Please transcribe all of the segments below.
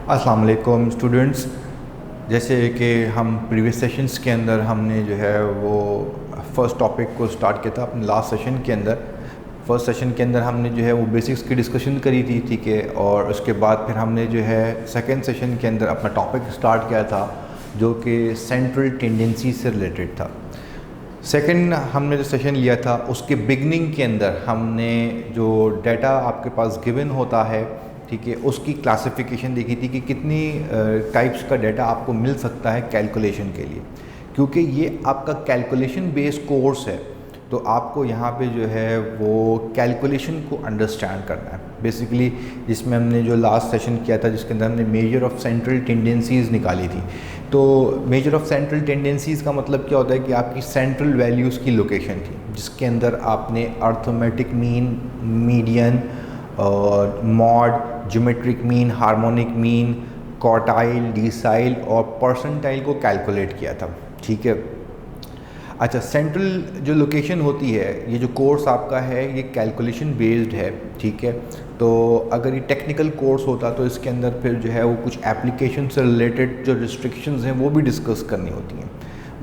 अस्सलाम वालेकुम स्टूडेंट्स। जैसे कि हम प्रीवियस सेशंस के अंदर हमने जो है वो फर्स्ट टॉपिक को स्टार्ट किया था अपने लास्ट सेशन के अंदर। फर्स्ट सेशन के अंदर हमने जो है वो बेसिक्स की डिस्कशन करी थी, ठीक है। और उसके बाद फिर हमने जो है सेकेंड सेशन के अंदर अपना टॉपिक स्टार्ट किया था जो कि सेंट्रल टेंडेंसी से रिलेटेड था। सेकंड हमने जो सेशन लिया था उसके बिगनिंग के अंदर हमने जो डाटा आपके पास गिवन होता है, ठीक है, उसकी क्लासिफिकेशन देखी थी कि कितनी टाइप्स का डाटा आपको मिल सकता है कैलकुलेशन के लिए। क्योंकि ये आपका कैलकुलेशन बेस्ड कोर्स है तो आपको यहाँ पे जो है वो कैलकुलेशन को अंडरस्टैंड करना है बेसिकली। जिसमें हमने जो लास्ट सेशन किया था जिसके अंदर हमने मेजर ऑफ सेंट्रल टेंडेंसीज़ निकाली थी। तो मेजर ऑफ सेंट्रल टेंडेंसीज़ का मतलब क्या होता है कि आपकी सेंट्रल वैल्यूज़ की लोकेशन थी जिसके अंदर आपने अर्थमेटिक मीन, मीडियन और mod, geometric mean, harmonic mean, quartile, decile और परसेंटाइल को कैलकुलेट किया था, ठीक है। अच्छा, सेंट्रल जो लोकेशन होती है, ये जो कोर्स आपका है ये कैलकुलेशन बेस्ड है, ठीक है। तो अगर ये टेक्निकल कोर्स होता तो इसके अंदर फिर जो है वो कुछ एप्लीकेशन से रिलेटेड जो रिस्ट्रिक्शंस हैं वो भी डिस्कस करनी होती हैं।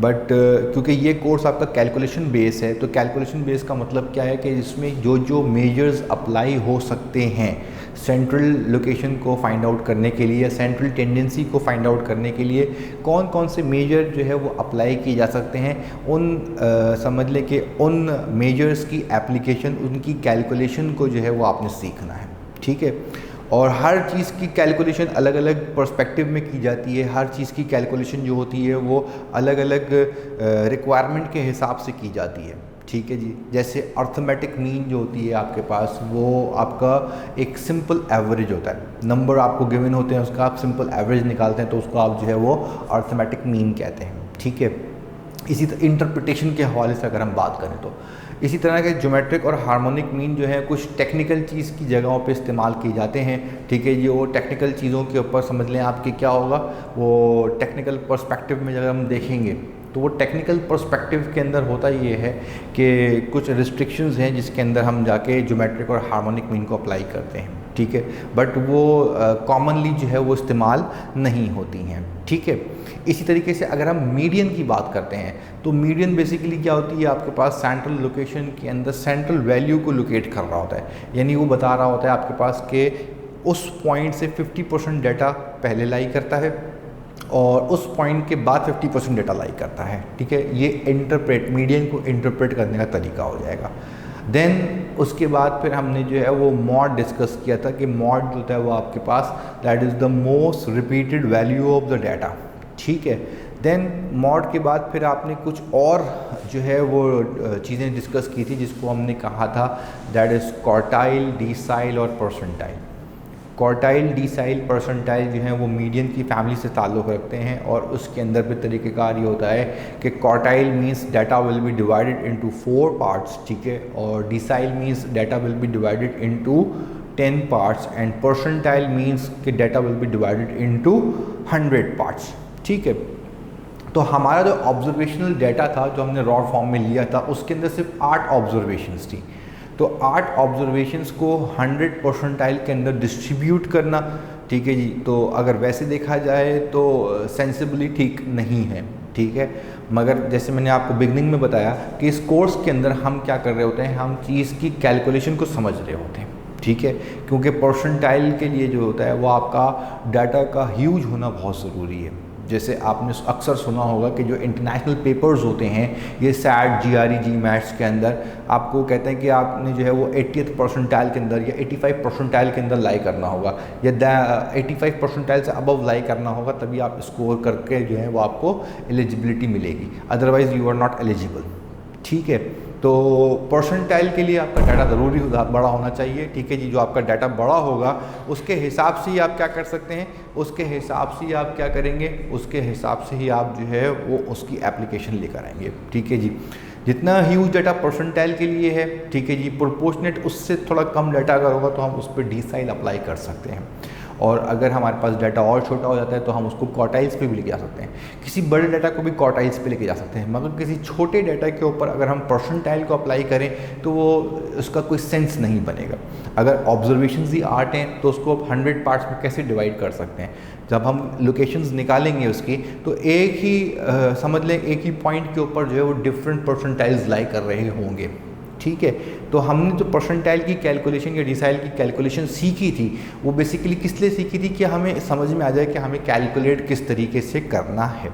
बट क्योंकि ये कोर्स आपका कैलकुलेशन बेस है तो कैलकुलेशन बेस का मतलब क्या है कि इसमें जो जो मेजर्स अप्लाई हो सकते हैं सेंट्रल लोकेशन को फाइंड आउट करने के लिए, सेंट्रल टेंडेंसी को फाइंड आउट करने के लिए कौन कौन से मेजर जो है वो अप्लाई किए जा सकते हैं, उन समझ लें कि उन मेजर्स की एप्लीकेशन, उनकी कैलकुलेशन को जो है वो आपने सीखना है, ठीक है। और हर चीज़ की कैलकुलेशन अलग अलग पर्सपेक्टिव में की जाती है। हर चीज़ की कैलकुलेशन जो होती है वो अलग अलग रिक्वायरमेंट के हिसाब से की जाती है, ठीक है जी। जैसे अर्थमेटिक मीन जो होती है आपके पास वो आपका एक सिंपल एवरेज होता है। नंबर आपको गिवन होते हैं उसका आप सिंपल एवरेज निकालते हैं तो उसको आप जो है वो अर्थमेटिक मीन कहते हैं, ठीक है। इसी तरह इंटरप्रिटेशन के हवाले से अगर हम बात करें तो इसी तरह के ज्योमेट्रिक और हार्मोनिक मीन जो है कुछ टेक्निकल चीज़ की जगहों पे इस्तेमाल किए जाते हैं, ठीक है। ये वो टेक्निकल चीज़ों के ऊपर समझ लें आपके क्या होगा, वो टेक्निकल पर्सपेक्टिव में अगर हम देखेंगे तो वो टेक्निकल पर्सपेक्टिव के अंदर होता ये है कि कुछ रिस्ट्रिक्शंस हैं जिसके अंदर हम जाके ज्योमेट्रिक और हार्मोनिक मीन को अप्लाई करते हैं, ठीक है। बट वो कॉमनली जो है वो इस्तेमाल नहीं होती हैं, ठीक है। इसी तरीके से अगर हम मीडियन की बात करते हैं तो मीडियन बेसिकली क्या होती है, आपके पास सेंट्रल लोकेशन के अंदर सेंट्रल वैल्यू को लोकेट कर रहा होता है। यानी वो बता रहा होता है आपके पास कि उस पॉइंट से 50% डाटा पहले लाई करता है और उस पॉइंट के बाद 50% डाटा लाई करता है, ठीक है। ये इंटरप्रेट, मीडियन को इंटरप्रेट करने का तरीका हो जाएगा। देन उसके बाद फिर हमने जो है वो मॉड डिस्कस किया था कि मॉड जो होता है वो आपके पास that is the most repeated value of the data, ठीक है। देन मॉड के बाद फिर आपने कुछ और जो है वो चीज़ें डिस्कस की थी जिसको हमने कहा था दैट इज़ क्वार्टाइल, डिसाइल और परसेंटाइल। क्वार्टाइल, डिसाइल, परसेंटाइल जो हैं वो मीडियन की फैमिली से ताल्लुक़ रखते हैं और उसके अंदर भी तरीक़ेकार ये होता है कि quartile means data will be divided into 4 parts, ठीक है। और decile means data will be divided into 10 parts and percentile means कि data will be divided into 100 parts, ठीक है। तो हमारा जो ऑब्जर्वेशनल डाटा था जो हमने रॉ फॉर्म में लिया था उसके अंदर सिर्फ 8 ऑब्जर्वेशंस थी। तो 8 ऑब्जर्वेशंस को 100 परसेंटाइल के अंदर डिस्ट्रीब्यूट करना, ठीक है जी। तो अगर वैसे देखा जाए तो सेंसिबली ठीक नहीं है, ठीक है। मगर जैसे मैंने आपको बिगनिंग में बताया कि इस कोर्स के अंदर हम क्या कर रहे होते हैं, हम चीज़ की कैलकुलेशन को समझ रहे होते हैं, ठीक है। क्योंकि परसेंटाइल के लिए जो होता है वो आपका डाटा का ह्यूज होना बहुत ज़रूरी है। जैसे आपने अक्सर सुना होगा कि जो इंटरनेशनल पेपर्स होते हैं ये सैट, GRE, GMATs के अंदर आपको कहते हैं कि आपने जो है वो 80th परसेंटाइल के अंदर या 85 परसेंटाइल के अंदर लाई करना होगा या 85 परसेंटाइल से अबव लाई करना होगा, तभी आप स्कोर करके जो है वो आपको एलिजिबिलिटी मिलेगी, otherwise you are not eligible, ठीक है। तो परसेंटाइल के लिए आपका डाटा ज़रूरी बड़ा होना चाहिए, ठीक है जी। जो आपका डाटा बड़ा होगा उसके हिसाब से ही आप क्या कर सकते हैं, उसके हिसाब से ही आप क्या करेंगे, उसके हिसाब से ही आप जो है वो उसकी एप्लीकेशन लेकर आएंगे, ठीक है जी। जितना ह्यूज डाटा परसेंटाइल के लिए है, ठीक है जी, प्रोपोर्शनेट उससे थोड़ा कम डाटा अगर होगा तो हम उस पर डिसाइल अप्लाई कर सकते हैं। और अगर हमारे पास डाटा और छोटा हो जाता है तो हम उसको क्वार्टाइल्स पे भी लेके जा सकते हैं। किसी बड़े डाटा को भी क्वार्टाइल्स पे लेके जा सकते हैं, मगर किसी छोटे डाटा के ऊपर अगर हम परसेंटाइल को अप्लाई करें तो वो उसका कोई सेंस नहीं बनेगा। अगर ऑब्जर्वेशंस ही आर्ट हैं तो उसको आप 100 पार्ट्स में कैसे डिवाइड कर सकते हैं। जब हम लोकेशंस निकालेंगे उसकी तो एक ही समझ लें एक ही पॉइंट के ऊपर जो है वो डिफरेंट परसेंटाइल्स लाई कर रहे होंगे, ठीक है। तो हमने जो परसेंटाइल की कैलकुलेशन या डिसाइल की कैलकुलेशन सीखी थी वो बेसिकली किस लिए सीखी थी कि हमें समझ में आ जाए कि हमें कैलकुलेट किस तरीके से करना है,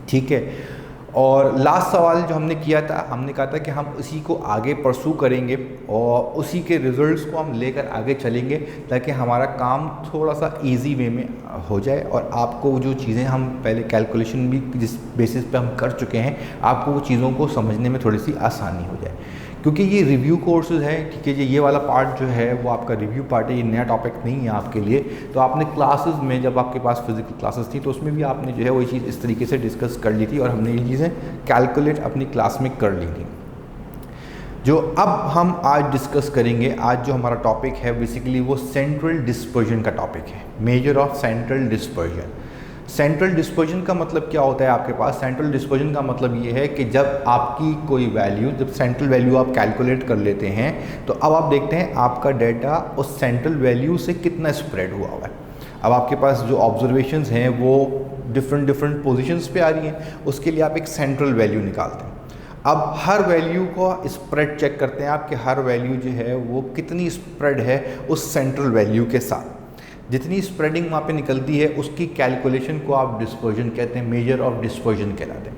ठीक है। और लास्ट सवाल जो हमने किया था, हमने कहा था कि हम उसी को आगे परसू करेंगे और उसी के रिजल्ट्स को हम लेकर आगे चलेंगे ताकि हमारा काम थोड़ा सा इजी वे में हो जाए और आपको जो चीज़ें हम पहले कैलकुलेशन भी जिस बेसिस पे हम कर चुके हैं आपको वो चीज़ों को समझने में थोड़ी सी आसानी हो जाए। क्योंकि ये रिव्यू कोर्सेज है, ठीक है, ये वाला पार्ट जो है वो आपका रिव्यू पार्ट है, ये नया टॉपिक नहीं है आपके लिए। तो आपने क्लासेस में जब आपके पास फिजिकल क्लासेस थी तो उसमें भी आपने जो है वो चीज़ इस तरीके से डिस्कस कर ली थी और हमने ये चीज़ें कैलकुलेट अपनी क्लास में कर ली थी। जो अब हम आज डिस्कस करेंगे, आज जो हमारा टॉपिक है बेसिकली वो सेंट्रल डिस्पर्जन का टॉपिक है, major of central dispersion. Central dispersion का मतलब क्या होता है आपके पास? सेंट्रल डिस्पर्जन का मतलब ये है कि जब आपकी कोई वैल्यू, जब सेंट्रल वैल्यू आप कैलकुलेट कर लेते हैं तो अब आप देखते हैं आपका डाटा उस सेंट्रल वैल्यू से कितना स्प्रेड हुआ है। अब आपके पास जो ऑब्जर्वेशंस हैं वो डिफरेंट पोजीशंस पे आ रही हैं, उसके लिए आप एक सेंट्रल वैल्यू निकालते हैं। अब हर वैल्यू को स्प्रेड चेक करते हैं आप कि हर वैल्यू जो है वो कितनी स्प्रेड है उस सेंट्रल वैल्यू के साथ। जितनी स्प्रेडिंग वहाँ पे निकलती है उसकी कैलकुलेशन को आप डिस्पर्जन कहते हैं, मेजर ऑफ डिस्पर्जन कहलाते हैं।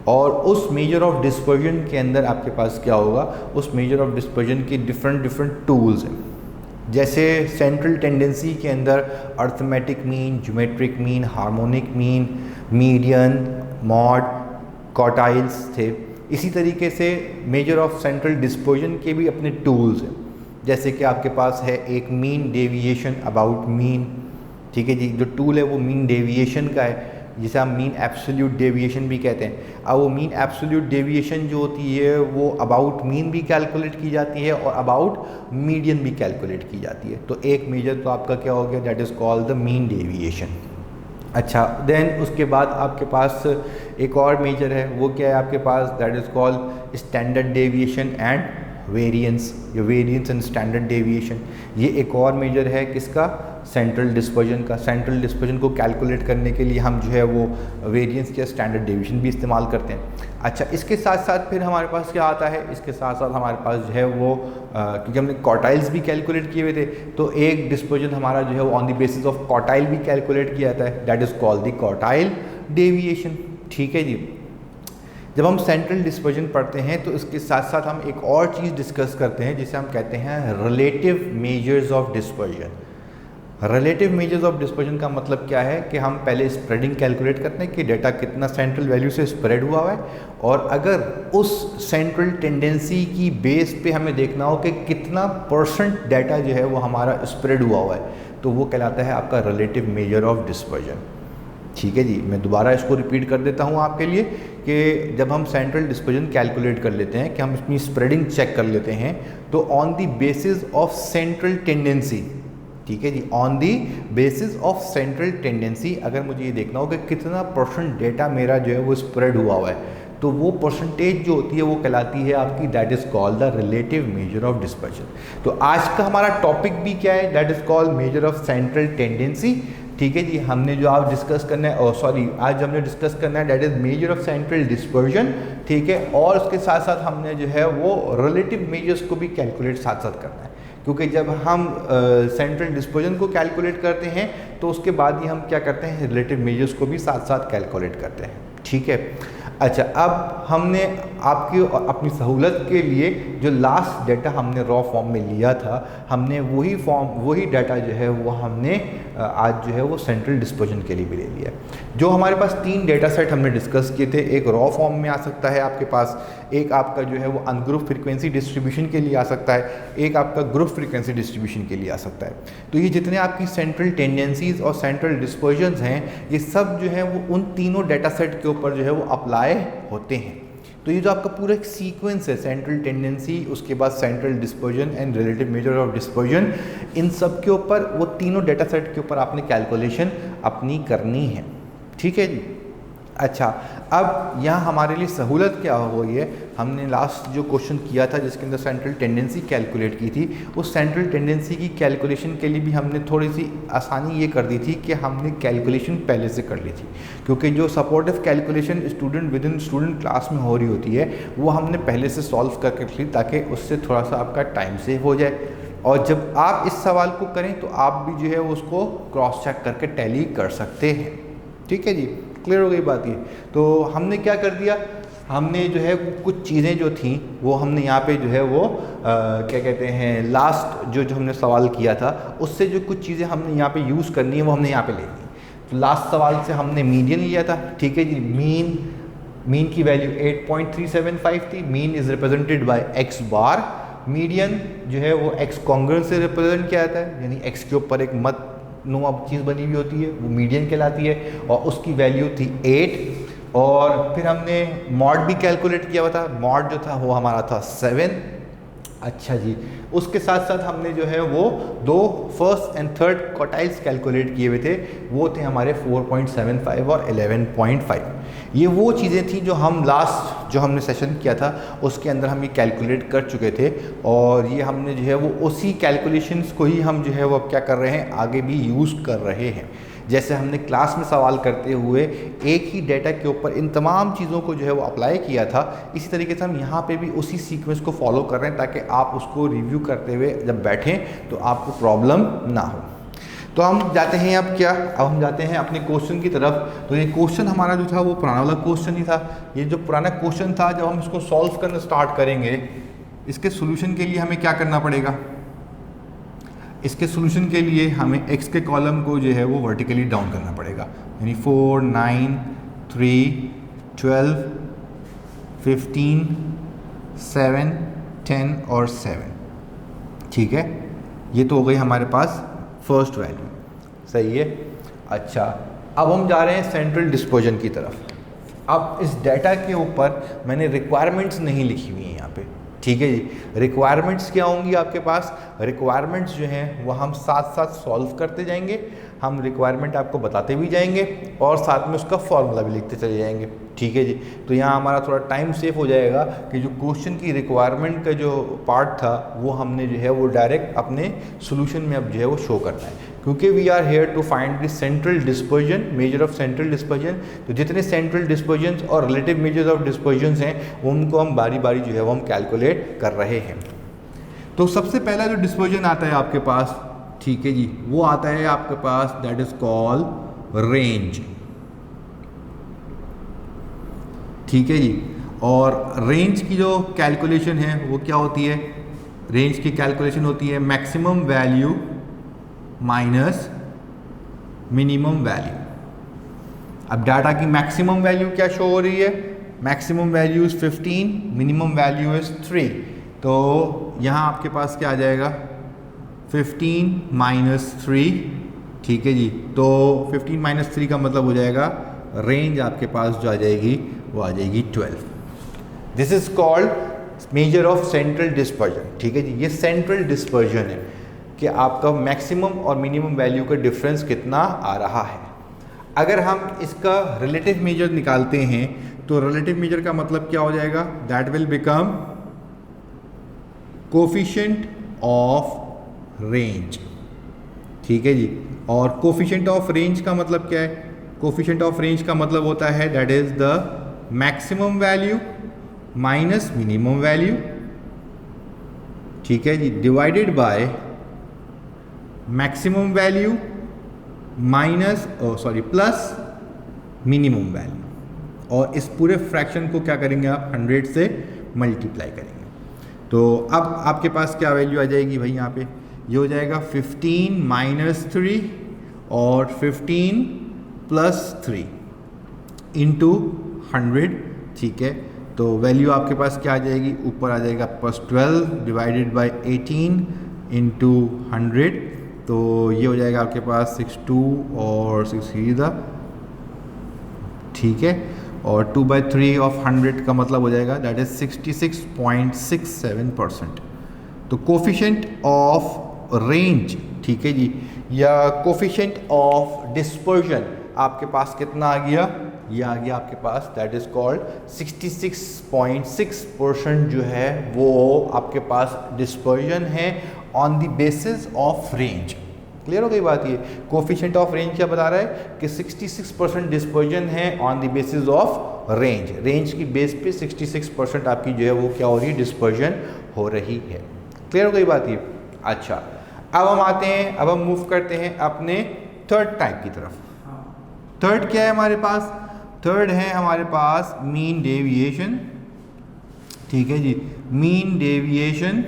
और उस मेजर ऑफ डिस्पर्जन के अंदर आपके पास क्या होगा, उस मेजर ऑफ डिस्पर्जन की डिफरेंट टूल्स हैं। जैसे सेंट्रल टेंडेंसी के अंदर arithmetic mean, geometric mean, harmonic mean, median, mod, quartiles थे। इसी तरीके से मेजर ऑफ सेंट्रल डिस्पर्जन के भी अपने टूल्स हैं। जैसे कि आपके पास है एक मीन डेविएशन अबाउट मीन, ठीक है जी, जो टूल है वो मीन डेविएशन का है, जिसे हम मीन एब्सोल्यूट डेविएशन भी कहते हैं। अब वो मीन एब्सोल्यूट डेविएशन जो होती है वो अबाउट मीन भी कैलकुलेट की जाती है और अबाउट मीडियन भी कैलकुलेट की जाती है। तो एक मेजर तो आपका क्या हो गया, that is called the mean deviation. अच्छा, देन उसके बाद आपके पास एक और मेजर है, वो क्या है आपके पास, that is called standard deviation and variance, या वेरिएंस एंड स्टैंडर्ड डेविएशन। ये एक और मेजर है किसका, सेंट्रल डिस्पर्जन का। सेंट्रल डिस्पर्जन को कैलकुलेट करने के लिए हम जो है वो वेरिएंस या स्टैंडर्ड डेविएशन भी इस्तेमाल करते हैं। अच्छा, इसके साथ साथ फिर हमारे पास क्या आता है, इसके साथ साथ हमारे पास जो है वो क्योंकि हमने क्वार्टाइल्स भी कैलकुलेट किए हुए थे तो एक डिस्पर्जन हमारा जो है वो on the basis of quartile भी कैलकुलेट किया जाता है, that is called the quartile deviation, ठीक है जी। जब हम सेंट्रल डिस्पर्जन पढ़ते हैं तो इसके साथ साथ हम एक और चीज़ डिस्कस करते हैं जिसे हम कहते हैं relative measures of dispersion. Relative measures of dispersion का मतलब क्या है कि हम पहले स्प्रेडिंग कैलकुलेट करते हैं कि डाटा कितना सेंट्रल वैल्यू से स्प्रेड हुआ है, और अगर उस सेंट्रल टेंडेंसी की बेस पे हमें देखना हो कि कितना परसेंट डाटा जो है वो हमारा स्प्रेड हुआ है तो वो कहलाता है आपका रिलेटिव मेजर ऑफ डिस्पर्जन, ठीक है जी। मैं दोबारा इसको रिपीट कर देता हूँ आपके लिए कि जब हम सेंट्रल डिस्पर्जन कैलकुलेट कर लेते हैं, कि हम इसमें स्प्रेडिंग चेक कर लेते हैं, तो on the basis of central tendency, ठीक है जी, on the basis of central tendency अगर मुझे ये देखना हो कि कितना परसेंट डेटा मेरा जो है वो स्प्रेड हुआ है तो वो परसेंटेज जो होती है वो कहलाती है आपकी, that is called the relative measure of dispersion. तो आज का हमारा टॉपिक भी क्या है, that is called major of central tendency, ठीक है जी। हमने जो आप डिस्कस करना है, आज हमने डिस्कस करना है that is major of central dispersion, ठीक है। और उसके साथ साथ हमने जो है वो रिलेटिव मेजर्स को भी कैलकुलेट साथ साथ करना है, क्योंकि जब हम सेंट्रल डिस्पर्जन को कैलकुलेट करते हैं तो उसके बाद ही हम क्या करते हैं, रिलेटिव मेजर्स को भी साथ साथ कैलकुलेट करते हैं, ठीक है। अच्छा, अब हमने आपकी अपनी सहूलत के लिए जो लास्ट डाटा हमने रॉ फॉर्म में लिया था, हमने वही डाटा जो है वो हमने आज जो है वो सेंट्रल डिस्पर्जन के लिए भी ले लिया। जो हमारे पास 3 डेटा सेट हमने डिस्कस किए थे, एक रॉ फॉर्म में आ सकता है आपके पास, एक आपका जो है वो अनग्रुप फ्रीक्वेंसी डिस्ट्रीब्यूशन के लिए आ सकता है, एक आपका ग्रुप फ्रीक्वेंसी डिस्ट्रीब्यूशन के लिए आ सकता है। तो ये जितने आपकी सेंट्रल टेंडेंसीज और सेंट्रल डिस्पर्जन्स हैं, ये सब जो है वो उन तीनों डेटा सेट के ऊपर जो है वो अप्लाई होते हैं। तो ये जो आपका पूरा एक सीक्वेंस है, सेंट्रल टेंडेंसी, उसके बाद central dispersion and relative measure of dispersion, इन सब के ऊपर वो तीनों डेटा सेट के ऊपर आपने कैलकुलेशन अपनी करनी है। ठीक है जी। अच्छा, अब यहाँ हमारे लिए सहूलत क्या हो गई है, हमने लास्ट जो क्वेश्चन किया था जिसके अंदर सेंट्रल टेंडेंसी कैलकुलेट की थी, उस सेंट्रल टेंडेंसी की कैलकुलेशन के लिए भी हमने थोड़ी सी आसानी ये कर दी थी कि हमने कैलकुलेशन पहले से कर ली थी, क्योंकि जो supportive calculation student with in student class में हो रही होती है वो हमने पहले से सॉल्व करके रख ली, ताकि उससे थोड़ा सा आपका टाइम सेव हो जाए, और जब आप इस सवाल को करें तो आप भी जो है उसको क्रॉस चेक करके टैली कर सकते हैं। ठीक है जी, क्लियर हो गई बात ये। तो हमने क्या कर दिया, हमने जो है कुछ चीज़ें जो थी वो हमने यहाँ पे जो है वो क्या कहते हैं, लास्ट जो हमने सवाल किया था उससे जो कुछ चीज़ें हमने यहाँ पे यूज़ करनी है वो हमने यहाँ पे ले ली। तो लास्ट सवाल से हमने मीडियन लिया था। ठीक है जी, मीन की वैल्यू 8.375 थी। Mean is represented by x bar. Median जो है वो एक्स कॉन्ग्रुएंट से रिप्रेजेंट किया जाता है, यानी एक्स के ऊपर एक मत नुमा चीज़ बनी हुई होती है, वो मीडियन कहलाती है, और उसकी वैल्यू थी 8। और फिर हमने मॉड भी कैलकुलेट किया हुआ था, मॉड जो था वो हमारा था 7। अच्छा जी, उसके साथ साथ हमने जो है वो दो first and third quartiles calculate किए हुए थे, वो थे हमारे 4.75 और 11.5। ये वो चीज़ें थी जो हम लास्ट जो हमने सेशन किया था उसके अंदर हम ये कैलकुलेट कर चुके थे, और ये हमने जो है वो उसी कैलकुलेशंस को ही हम जो है वो अब क्या कर रहे हैं, आगे भी यूज़ कर रहे हैं। जैसे हमने क्लास में सवाल करते हुए एक ही डेटा के ऊपर इन तमाम चीज़ों को जो है वो अप्लाई किया था, इसी तरीके से हम यहाँ पे भी उसी सीक्वेंस को फॉलो कर रहे हैं, ताकि आप उसको रिव्यू करते हुए जब बैठें तो आपको प्रॉब्लम ना हो। तो हम जाते हैं अब क्या, अब हम जाते हैं अपने क्वेश्चन की तरफ। तो ये क्वेश्चन हमारा जो था वो पुराना वाला क्वेश्चन ही था। ये जो पुराना क्वेश्चन था, जब हम इसको सॉल्व करना स्टार्ट करेंगे, इसके सोल्यूशन के लिए हमें क्या करना पड़ेगा, इसके सोल्यूशन के लिए हमें x के कॉलम को जो है वो वर्टिकली डाउन करना पड़ेगा, यानी 4, 9, 3, 12, 15, 7, 10 और 7। ठीक है, ये तो हो गई हमारे पास फर्स्ट वैल्यू। सही है। अच्छा, अब हम जा रहे हैं सेंट्रल डिस्पर्जन की तरफ। अब इस डाटा के ऊपर मैंने रिक्वायरमेंट्स नहीं लिखी हुई हैं यहाँ पे। ठीक है जी, रिक्वायरमेंट्स क्या होंगी आपके पास, रिक्वायरमेंट्स जो हैं वो हम साथ साथ सॉल्व करते जाएंगे, हम रिक्वायरमेंट आपको बताते भी जाएंगे और साथ में उसका फॉर्मूला भी लिखते चले जाएंगे। ठीक है जी, तो यहाँ हमारा थोड़ा टाइम सेव हो जाएगा कि जो क्वेश्चन की रिक्वायरमेंट का जो पार्ट था वो हमने जो है वो डायरेक्ट अपने सोल्यूशन में अब जो है वो शो करना है, क्योंकि we are here to find the central dispersion, measure of central dispersion. तो जितने सेंट्रल डिस्पर्जन और रिलेटिव मेजर्स ऑफ डिस्पर्जन हैं उनको हम बारी बारी जो है वो हम कैलकुलेट कर रहे हैं। तो सबसे पहला जो डिस्पर्जन आता है आपके पास, ठीक है जी, वो आता है आपके पास, दैट इज कॉल्ड रेंज। ठीक है जी, और रेंज की जो कैलकुलेशन है वो क्या होती है, रेंज की कैलकुलेशन होती है maximum value minus minimum value. अब डाटा की मैक्सिमम वैल्यू क्या शो हो रही है, maximum value is 15, minimum value is 3। तो यहाँ आपके पास क्या आ जाएगा, 15 माइनस 3। ठीक है जी, तो 15 माइनस 3 का मतलब हो जाएगा रेंज आपके पास जो आ जाएगी वो आ जाएगी 12। This is called major of central dispersion. ठीक है जी, ये सेंट्रल डिस्पर्जन है कि आपका मैक्सिमम और मिनिमम वैल्यू का डिफरेंस कितना आ रहा है। अगर हम इसका रिलेटिव मेजर निकालते हैं तो रिलेटिव मेजर का मतलब क्या हो जाएगा, that will become coefficient of range. ठीक है जी, और कोफिशिएंट ऑफ रेंज का मतलब क्या है, कोफिशिएंट ऑफ रेंज का मतलब होता है that is the maximum value minus minimum value. ठीक है जी, divided by maximum value minus plus minimum value, और इस पूरे फ्रैक्शन को क्या करेंगे आप 100 से मल्टीप्लाई करेंगे। तो अब आपके पास क्या वैल्यू आ जाएगी भाई, यहाँ पे ये हो जाएगा 15 माइनस 3 और 15 प्लस 3 इंटू 100। ठीक है, तो वैल्यू आपके पास क्या आ जाएगी, ऊपर आ जाएगा प्लस 12 डिवाइडेड बाय 18 इंटू 100। तो ये हो जाएगा आपके पास 62 और 6 इधर। ठीक है, और 2/3 ऑफ 100 का मतलब हो जाएगा दैट इज 66.67%। तो कोफिशिएंट ऑफ रेंज, ठीक है जी, या कोफिशिएंट ऑफ डिस्पर्जन आपके पास कितना आ गया, ये आ गया आपके पास दैट इज कॉल्ड 66.6% जो है वो आपके पास डिस्पर्जन है on the basis of range. Clear हो गई बात? ये कोफिशिएंट ऑफ रेंज क्या बता रहा है कि 66% डिस्पर्जन है on the basis of range. Range की बेस पे 66% आपकी जो है वो क्या हो रही है, डिस्पर्जन हो रही है। क्लियर हो गई बात ये? अच्छा, अब हम आते हैं, अब हम मूव करते हैं अपने थर्ड टाइप की तरफ। थर्ड क्या है हमारे पास? थर्ड है हमारे पास मीन डेविएशन, ठीक है जी, मीन डेविएशन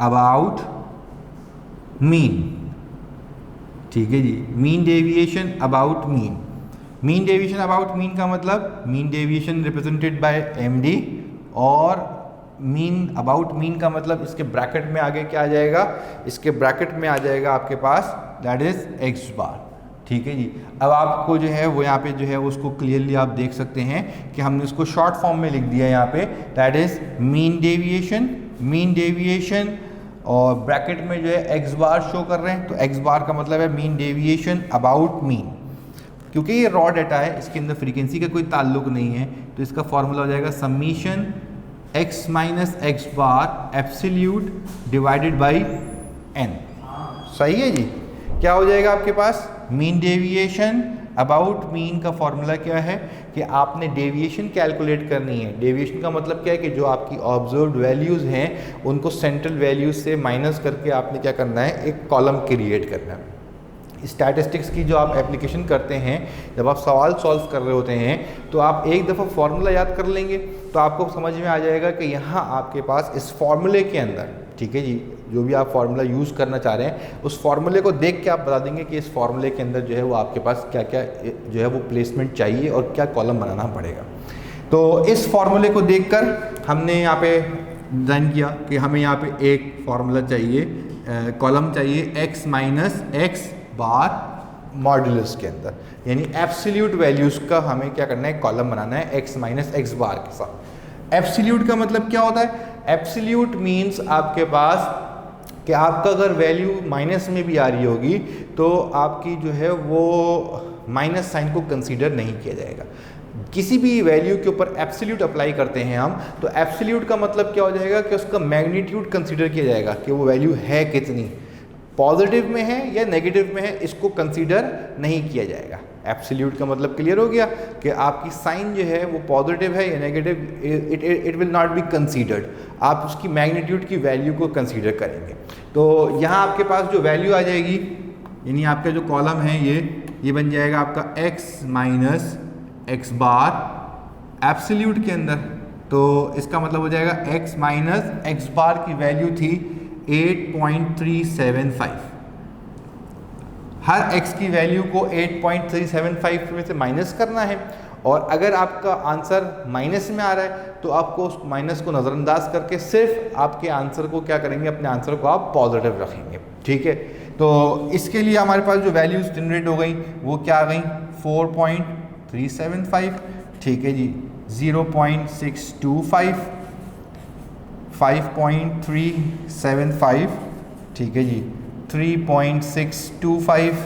अबाउट मीन, ठीक है जी, mean deviation about mean. Mean deviation about mean का मतलब mean deviation represented by MD, और मीन अबाउट मीन का मतलब इसके ब्रैकेट में आगे क्या आ जाएगा, इसके ब्रैकेट में आ जाएगा आपके पास दैट इज x बार, ठीक है जी। अब आपको जो है वो यहाँ पे जो है उसको क्लियरली आप देख सकते हैं कि हमने उसको शॉर्ट फॉर्म में लिख दिया यहाँ पे that is mean deviation, mean deviation, और ब्रैकेट में जो है x बार शो कर रहे हैं, तो x बार का मतलब है मीन डेविएशन अबाउट मीन। क्योंकि ये रॉ डाटा है, इसके अंदर फ्रीक्वेंसी का कोई ताल्लुक नहीं है, तो इसका फॉर्मूला हो जाएगा summation x minus x bar absolute divided by n। सही है जी? क्या हो जाएगा आपके पास? मीन डेविएशन अबाउट मीन का फॉर्मूला क्या है कि आपने डेविएशन कैलकुलेट करनी है। डेविएशन का मतलब क्या है कि जो आपकी ऑब्जर्व्ड वैल्यूज़ हैं उनको सेंट्रल वैल्यूज से माइनस करके आपने क्या करना है, एक कॉलम क्रिएट करना है। स्टैटिस्टिक्स की जो आप एप्लीकेशन करते हैं, जब आप सवाल सॉल्व कर रहे होते हैं तो आप एक दफ़ा फार्मूला याद कर लेंगे तो आपको समझ में आ जाएगा कि यहाँ आपके पास इस फार्मूले के अंदर, ठीक है जी, जो भी आप फार्मूला यूज़ करना चाह रहे हैं उस फार्मूले को देख के आप बता देंगे कि इस फार्मूले के अंदर जो है वो आपके पास क्या क्या जो है वो प्लेसमेंट चाहिए और क्या कॉलम बनाना पड़ेगा। तो इस फार्मूले को देखकर हमने यहाँ पे डिज़ाइन किया कि हमें यहाँ पे एक फार्मूला चाहिए, कॉलम चाहिए x माइनस एक्स बार मॉड्यूलस के अंदर, यानी एब्सोल्यूट वैल्यूज़ का हमें क्या करना है, कॉलम बनाना है x माइनस एक्स बार के साथ। एब्सोल्यूट का मतलब क्या होता है? एब्सोल्यूट मीन्स आपके पास कि आपका अगर वैल्यू माइनस में भी आ रही होगी तो आपकी जो है वो माइनस साइन को कंसीडर नहीं किया जाएगा। किसी भी वैल्यू के ऊपर एब्सोल्यूट अप्लाई करते हैं हम, तो एब्सोल्यूट का मतलब क्या हो जाएगा कि उसका मैग्नीट्यूड कंसीडर किया जाएगा कि वो वैल्यू है कितनी, पॉजिटिव में है या नेगेटिव में है, इसको कंसीडर नहीं किया जाएगा। एब्सोल्यूट का मतलब क्लियर हो गया कि आपकी साइन जो है वो पॉजिटिव है या negative, it will not be considered. आप उसकी मैग्नीट्यूड की वैल्यू को कंसीडर करेंगे। तो यहाँ आपके पास जो वैल्यू आ जाएगी, यानी आपका जो कॉलम है ये बन जाएगा आपका x माइनस एक्स बार एब्सोल्यूट के अंदर। तो इसका मतलब हो जाएगा x माइनस एक्स बार की वैल्यू थी 8.375। हर x की वैल्यू को 8.375 में से माइनस करना है, और अगर आपका आंसर माइनस में आ रहा है तो आपको उस माइनस को नज़रअंदाज करके सिर्फ आपके आंसर को क्या करेंगे, अपने आंसर को आप पॉजिटिव रखेंगे। ठीक है, तो इसके लिए हमारे पास जो वैल्यूज़ जनरेट हो गई वो क्या आ गई, 4.375, ठीक है जी, 0.625, 5.375, ठीक है जी, 3.625,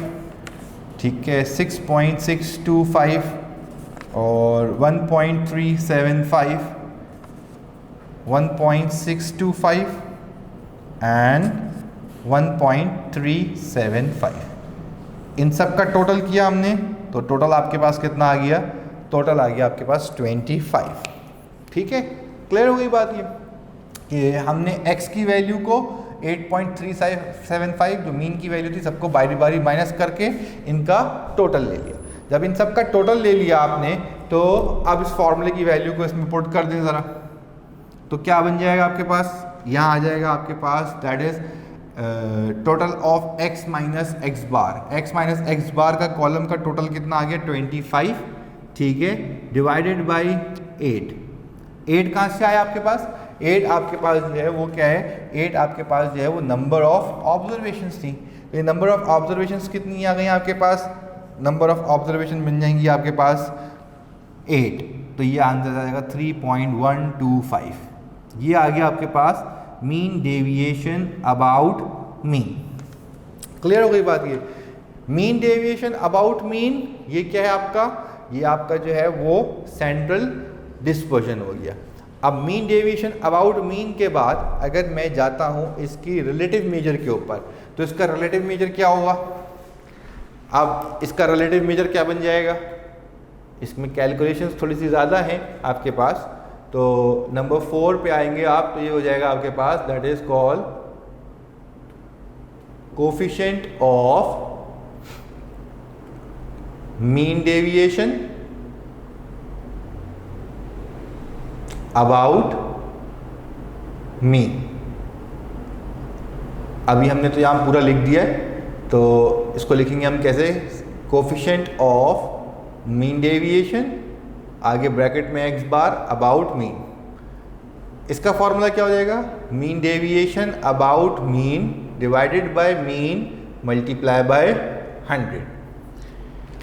ठीक है, 6.625 और 1.375, 1.625 एंड 1.375। इन सब का टोटल किया हमने तो टोटल आपके पास कितना आ गया, टोटल आ गया आपके पास 25। ठीक है, क्लियर हो गई बात ये कि हमने x की वैल्यू को 8.375 जो मीन की वैल्यू थी सबको बारी बारी माइनस करके इनका टोटल ले लिया। जब इन सब का टोटल ले लिया आपने तो अब इस फॉर्मूले की वैल्यू को इसमें पुट कर दें ज़रा, तो क्या बन जाएगा आपके पास, यहाँ आ जाएगा आपके पास that is total of x minus x bar. x minus x bar का कॉलम का टोटल कितना आ गया 25, ठीक है, डिवाइडेड बाई 8। 8 कहाँ से आया आपके पास, 8 आपके पास जो है वो क्या है, 8 आपके पास जो है वो नंबर ऑफ ऑब्जर्वेशंस थी। तो ये नंबर ऑफ ऑब्जर्वेशंस कितनी आ गई आपके पास, नंबर ऑफ ऑब्जर्वेशन बन जाएंगी आपके पास 8, तो ये आंसर आ जाएगा 3.125। ये आ गया आपके पास mean deviation about mean. Clear हो गई बात? ये मीन डेविएशन अबाउट मीन ये क्या है आपका? ये आपका जो है वो सेंट्रल डिस्पर्जन हो गया। अब मीन डेविएशन अबाउट मीन के बाद अगर मैं जाता हूँ इसकी रिलेटिव मेजर के ऊपर, तो इसका रिलेटिव मेजर क्या होगा? अब इसका रिलेटिव मेजर क्या बन जाएगा? इसमें कैलकुलेशंस थोड़ी सी ज़्यादा हैं आपके पास, तो नंबर 4 पे आएंगे आप, तो ये हो जाएगा आपके पास that is called coefficient of mean deviation about mean. अभी हमने तो यहाँ पूरा लिख दिया है, तो इसको लिखेंगे हम कैसे? कोफिशिएंट ऑफ मीन डेविएशन, आगे ब्रैकेट में x बार अबाउट मीन। इसका फॉर्मूला क्या हो जाएगा? Mean deviation about mean divided by mean multiply by 100।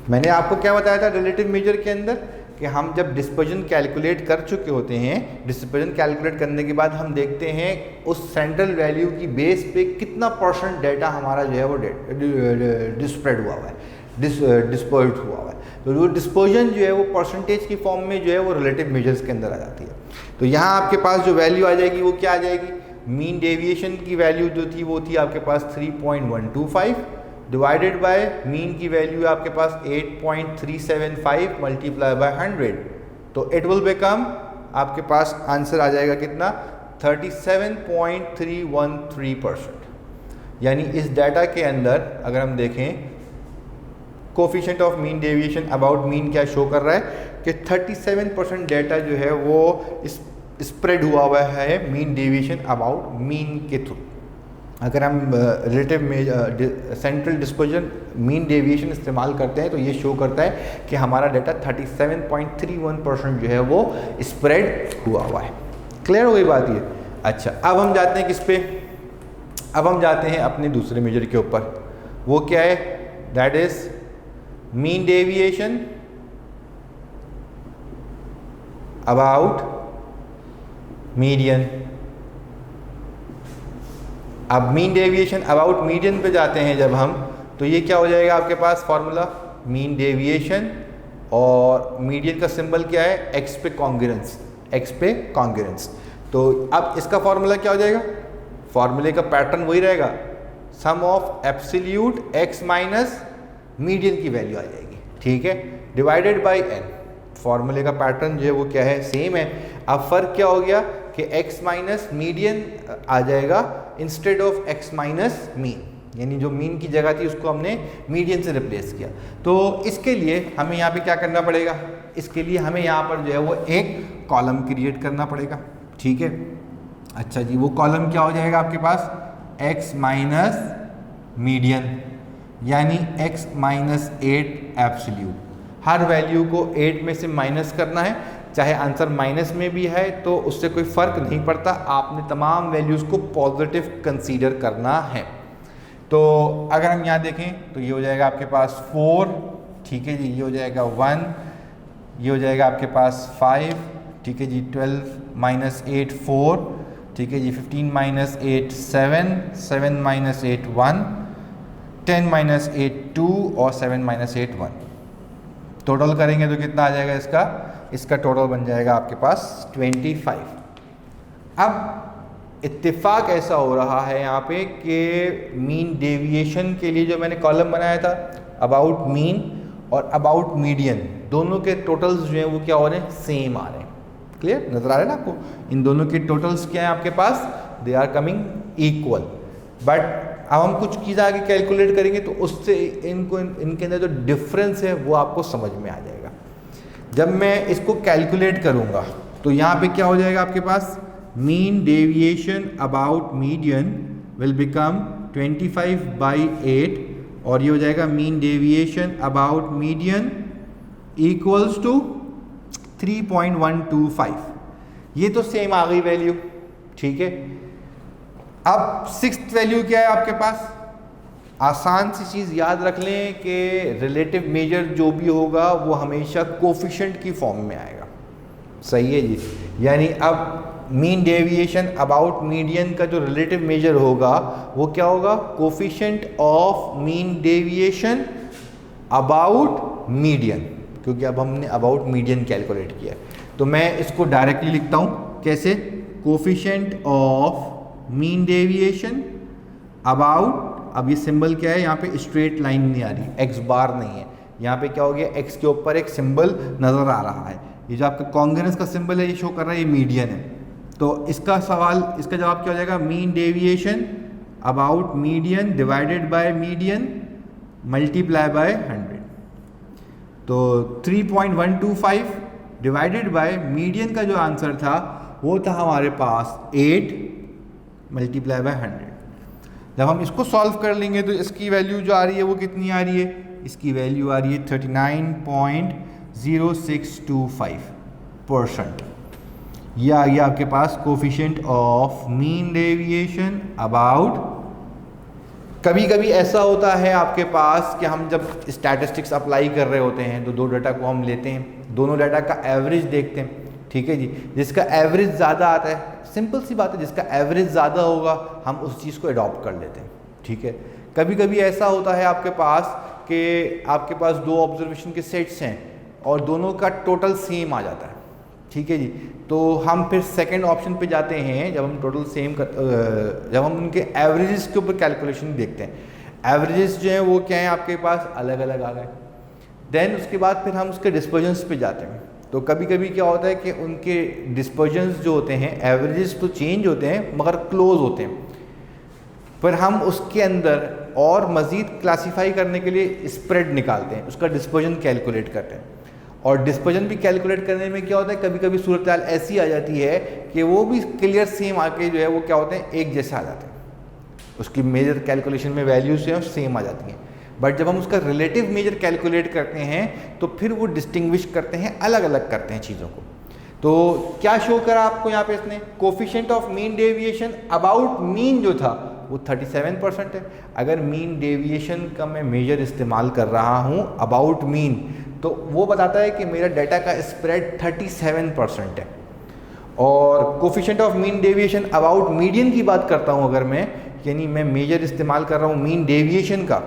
मैंने आपको क्या बताया था रिलेटिव मेजर के अंदर कि हम जब डिस्पर्जन कैलकुलेट कर चुके होते हैं, डिस्पर्जन कैलकुलेट करने के बाद हम देखते हैं उस सेंट्रल वैल्यू की बेस पे कितना % डेटा हमारा जो है वो डिस्प्रेड हुआ है, डिस्पर्ज हुआ है। तो वो डिस्पर्जन जो है वो परसेंटेज की फॉर्म में जो है वो रिलेटिव मेजर्स के अंदर आ जाती है। तो यहाँ आपके पास जो वैल्यू आ जाएगी वो क्या आ जाएगी? मीन डेविएशन की वैल्यू जो थी वो थी आपके पास 3.125 डिवाइडेड बाय मीन की वैल्यू आपके पास 8.375 मल्टीप्लाई बाय 100, तो इट विल बिकम आपके पास आंसर आ जाएगा कितना? 37.313%। यानी इस डाटा के अंदर अगर हम देखें coefficient of mean deviation about mean क्या शो कर रहा है कि 37% डाटा जो है वो स्प्रेड हुआ है मीन डेविएशन अबाउट मीन के थ्रू। अगर हम relative central dispersion mean deviation इस्तेमाल करते हैं तो ये शो करता है कि हमारा डाटा 37.31% जो है वो स्प्रेड हुआ है। क्लियर हो गई बात ये? अच्छा, अब हम जाते हैं किस पे? अब हम जाते हैं अपने दूसरे मेजर के ऊपर। वो क्या है? That is mean deviation about median. अब मीन डेविएशन अबाउट मीडियन पे जाते हैं जब हम, तो ये क्या हो जाएगा आपके पास फॉर्मूला? मीन डेविएशन और मीडियन का सिंबल क्या है? एक्स पे कॉन्ग्रुएंस, एक्स पे कॉन्ग्रुएंस। तो अब इसका फॉर्मूला क्या हो जाएगा? फॉर्मूले का पैटर्न वही रहेगा, sum of absolute x minus median की वैल्यू आ जाएगी, ठीक है, डिवाइडेड बाय एन। फॉर्मूले का पैटर्न जो है वो क्या है? सेम है। अब फर्क क्या हो गया कि x माइनस मीडियन आ जाएगा instead of x minus mean, यानी जो मीन की जगह थी उसको हमने मीडियन से रिप्लेस किया। तो इसके लिए हमें यहाँ पे क्या करना पड़ेगा? इसके लिए हमें यहाँ पर जो है वो एक कॉलम क्रिएट करना पड़ेगा, ठीक है। अच्छा जी, वो कॉलम क्या हो जाएगा आपके पास? x माइनस मीडियन, यानी x माइनस 8 एब्सोल्यूट। हर वैल्यू को 8 में से माइनस करना है, चाहे आंसर माइनस में भी है तो उससे कोई फ़र्क नहीं पड़ता, आपने तमाम वैल्यूज़ को पॉजिटिव कंसीडर करना है। तो अगर हम यहाँ देखें तो ये हो जाएगा आपके पास 4, ठीक है जी, ये हो जाएगा 1, ये हो जाएगा आपके पास 5, ठीक है जी, 12 माइनस 8 4, ठीक है जी, 15 माइनस 8 7, 7 माइनस 8 1, 10 माइनस 8 2 और 7 माइनस 8 1। टोटल करेंगे तो कितना आ जाएगा इसका? इसका टोटल बन जाएगा आपके पास 25। अब इत्तेफाक ऐसा हो रहा है यहाँ पे कि मीन डेविएशन के लिए जो मैंने कॉलम बनाया था अबाउट मीन और अबाउट मीडियन, दोनों के टोटल्स जो हैं वो क्या हो रहे हैं? सेम आ रहे हैं। क्लियर नजर आ रहा है ना आपको? इन दोनों के टोटल्स क्या हैं आपके पास? They are coming equal. But अब हम कुछ चीज़ आगे कैलकुलेट करेंगे तो उससे इनके अंदर जो डिफरेंस है वो आपको समझ में आ जाएगा। जब मैं इसको कैलकुलेट करूँगा तो यहाँ पे क्या हो जाएगा आपके पास? Mean deviation about median will become 25/8 और ये हो जाएगा mean deviation about median equals to 3.125। ये तो सेम आ गई वैल्यू, ठीक है। अब सिक्स्थ वैल्यू क्या है आपके पास? आसान सी चीज़ याद रख लें कि रिलेटिव मेजर जो भी होगा वो हमेशा कोफिशिएंट की फॉर्म में आएगा। सही है जी। यानी अब मीन डेविएशन अबाउट मीडियन का जो रिलेटिव मेजर होगा वो क्या होगा, coefficient of mean deviation about median, क्योंकि अब हमने अबाउट मीडियन कैलकुलेट किया है। तो मैं इसको डायरेक्टली लिखता हूँ कैसे, coefficient of mean deviation about, अब ये सिंबल क्या है, यहाँ पे स्ट्रेट लाइन नहीं आ रही, एक्स बार नहीं है, यहाँ पे क्या हो गया, एक्स के ऊपर एक सिंबल नज़र आ रहा है। ये जो आपका कॉन्ग्रुएंस का सिंबल है ये शो कर रहा है ये मीडियन है। तो इसका सवाल, इसका जवाब क्या हो जाएगा, mean deviation about median divided by median multiply by 100। तो 3.125 डिवाइडेड बाय मीडियन का जो आंसर था वो था हमारे पास 8 मल्टीप्लाई बाय 100। जब हम इसको सॉल्व कर लेंगे तो इसकी वैल्यू जो आ रही है वो कितनी आ रही है, इसकी वैल्यू आ रही है 39.0625%। ये आ गया आपके पास coefficient of mean deviation about. कभी कभी ऐसा होता है आपके पास कि हम जब स्टैटिस्टिक्स अप्लाई कर रहे होते हैं तो दो डाटा को हम लेते हैं, दोनों डाटा का एवरेज देखते हैं, ठीक है जी। जिसका एवरेज ज़्यादा आता है, सिंपल सी बात है, जिसका एवरेज ज़्यादा होगा हम उस चीज़ को अडॉप्ट कर लेते हैं, ठीक है। कभी कभी ऐसा होता है आपके पास कि आपके पास दो ऑब्जर्वेशन के सेट्स हैं और दोनों का टोटल सेम आ जाता है, ठीक है जी। तो हम फिर सेकंड ऑप्शन पे जाते हैं, जब हम टोटल सेम जब हम उनके एवरेजेस के ऊपर कैलकुलेशन देखते हैं, एवरेजेस जो हैं वो क्या है आपके पास अलग अलग आ गए। देन उसके बाद फिर हम उसके डिस्पर्जन्स पे जाते हैं। तो कभी कभी क्या होता है कि उनके डिस्पर्जन्स जो होते हैं, एवरेजेस तो चेंज होते हैं मगर क्लोज होते हैं, पर हम उसके अंदर और मज़ीद क्लासीफाई करने के लिए स्प्रेड निकालते हैं, उसका डिस्पर्जन कैलकुलेट करते हैं। और डिस्पर्जन भी कैलकुलेट करने में क्या होता है, कभी कभी सूरत हाल ऐसी आ जाती है कि वो भी क्लियर सेम आके जो है वो क्या होते हैं, एक जैसे आ जाते हैं, उसकी मेजर कैलकुलेशन में वैल्यूज जो है सेम आ जाती हैं। बट जब हम उसका रिलेटिव मेजर कैलकुलेट करते हैं तो फिर वो डिस्टिंग्विश करते हैं, अलग अलग करते हैं चीज़ों को। तो क्या शो करा आपको यहाँ पे इसने, coefficient of mean deviation about mean जो था वो 37% है। अगर मीन डेविएशन का मैं मेजर इस्तेमाल कर रहा हूँ अबाउट मीन, तो वो बताता है कि मेरा डाटा का स्प्रेड 37% है। और coefficient of mean deviation about median की बात करता हूँ अगर मैं, यानी मैं मेजर इस्तेमाल कर रहा हूँ मीन डेविएशन का,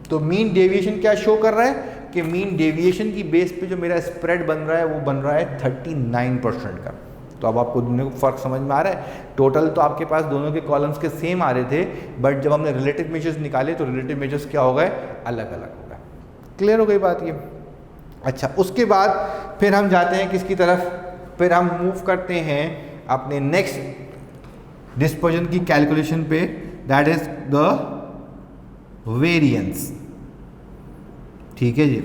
तो मीन डेविएशन क्या शो कर रहा है कि मीन डेविएशन की बेस पे जो मेरा स्प्रेड बन रहा है वो बन रहा है 39% का। तो अब आपको दोनों को फ़र्क समझ में आ रहा है। टोटल तो आपके पास दोनों के कॉलम्स के सेम आ रहे थे, बट जब हमने रिलेटिव मेजर्स निकाले तो रिलेटिव मेजर्स क्या हो गए, अलग अलग हो गए। क्लियर हो गई बात ये। अच्छा, उसके बाद फिर हम जाते हैं किसकी तरफ, फिर हम मूव करते हैं अपने नेक्स्ट डिस्पर्जन की कैलकुलेशन पे, दैट इज द वेरिएंस, ठीक है जी।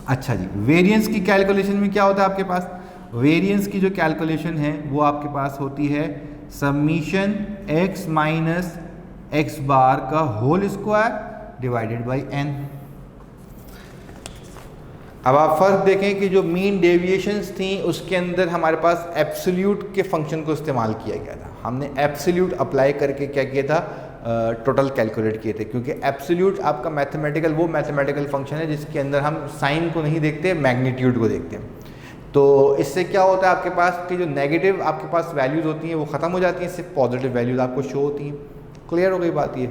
अच्छा जी, वेरिएंस की कैलकुलेशन में क्या होता है आपके पास, वेरिएंस की जो कैलकुलेशन है वो आपके पास होती है summation x minus x bar का whole square divided by n। अब आप फर्क देखें कि जो मीन डेविएशंस थी उसके अंदर हमारे पास एब्सोल्यूट के फंक्शन को इस्तेमाल किया गया था। हमने एब्सोल्यूट अप्लाई करके क्या किया था, टोटल कैलकुलेट किए थे, क्योंकि एब्सोल्यूट आपका मैथमेटिकल वो मैथमेटिकल फंक्शन है जिसके अंदर हम साइन को नहीं देखते, मैग्नीट्यूड को देखते हैं। तो इससे क्या होता है आपके पास कि जो नेगेटिव आपके पास वैल्यूज़ होती हैं वो ख़त्म हो जाती हैं, सिर्फ पॉजिटिव वैल्यूज़ आपको शो होती हैं। क्लियर हो गई बात ये।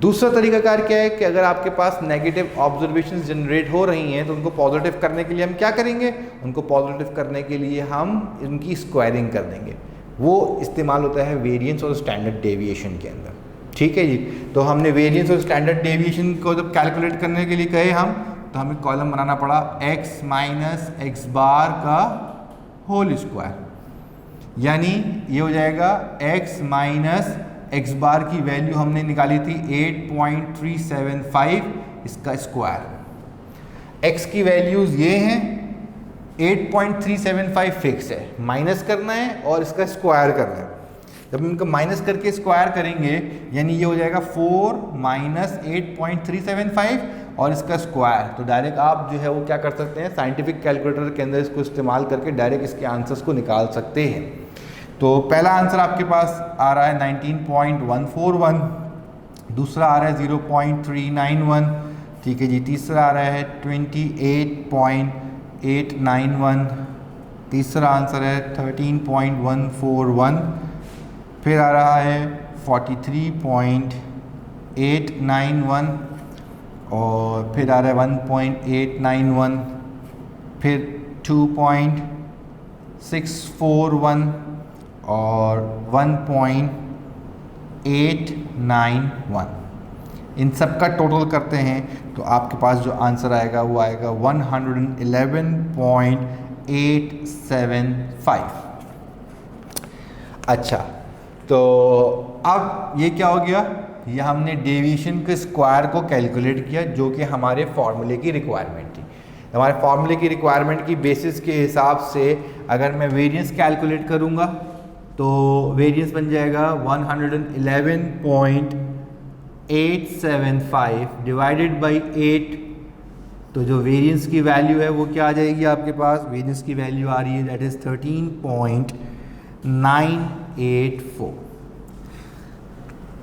दूसरा तरीकाकार क्या है कि अगर आपके पास नेगेटिव ऑब्जर्वेशंस जनरेट हो रही हैं तो उनको पॉजिटिव करने के लिए हम क्या करेंगे, उनको पॉजिटिव करने के लिए हम इनकी स्क्वायरिंग कर देंगे। वो इस्तेमाल होता है वेरिएंस और स्टैंडर्ड डेविएशन के अंदर, ठीक है जी। तो हमने वेरिएंस और स्टैंडर्ड डेविएशन को जब कैलकुलेट करने के लिए कहे हम, तो हमें कॉलम बनाना पड़ा x माइनस एक्स बार का होल स्क्वायर, यानी ये हो जाएगा x माइनस एक्स बार की वैल्यू हमने निकाली थी 8.375, इसका स्क्वायर। x की वैल्यूज़ ये हैं, 8.375 फिक्स है, माइनस करना है और इसका स्क्वायर करना है। जब हम इनको माइनस करके स्क्वायर करेंगे यानी ये हो जाएगा 4 माइनस 8.375 और इसका स्क्वायर। तो डायरेक्ट आप जो है वो क्या कर सकते हैं, साइंटिफिक कैलकुलेटर के अंदर इसको इस्तेमाल करके डायरेक्ट इसके आंसर्स को निकाल सकते हैं। तो पहला आंसर आपके पास आ रहा है 19.141, दूसरा आ रहा है 0.391, ठीक है जी। तीसरा आ रहा है 28.891, तीसरा आंसर है 13.141, फिर आ रहा है 43.891 और फिर आ रहा है 1.891, फिर 2.641 और 1.891। इन सब का टोटल करते हैं तो आपके पास जो आंसर आएगा वो आएगा 111.875। अच्छा, तो अब ये क्या हो गया, ये हमने डेविएशन के स्क्वायर को कैलकुलेट किया जो कि हमारे फॉर्मूले की रिक्वायरमेंट थी। हमारे फॉर्मूले की रिक्वायरमेंट की बेसिस के हिसाब से अगर मैं वेरिएंस कैलकुलेट करूँगा तो वेरिएंस बन जाएगा 111.875 डिवाइडेड बाई 8। तो जो वेरिएंस की वैल्यू है वो क्या आ जाएगी आपके पास, वेरिएंस की वैल्यू आ रही है that is 13.984।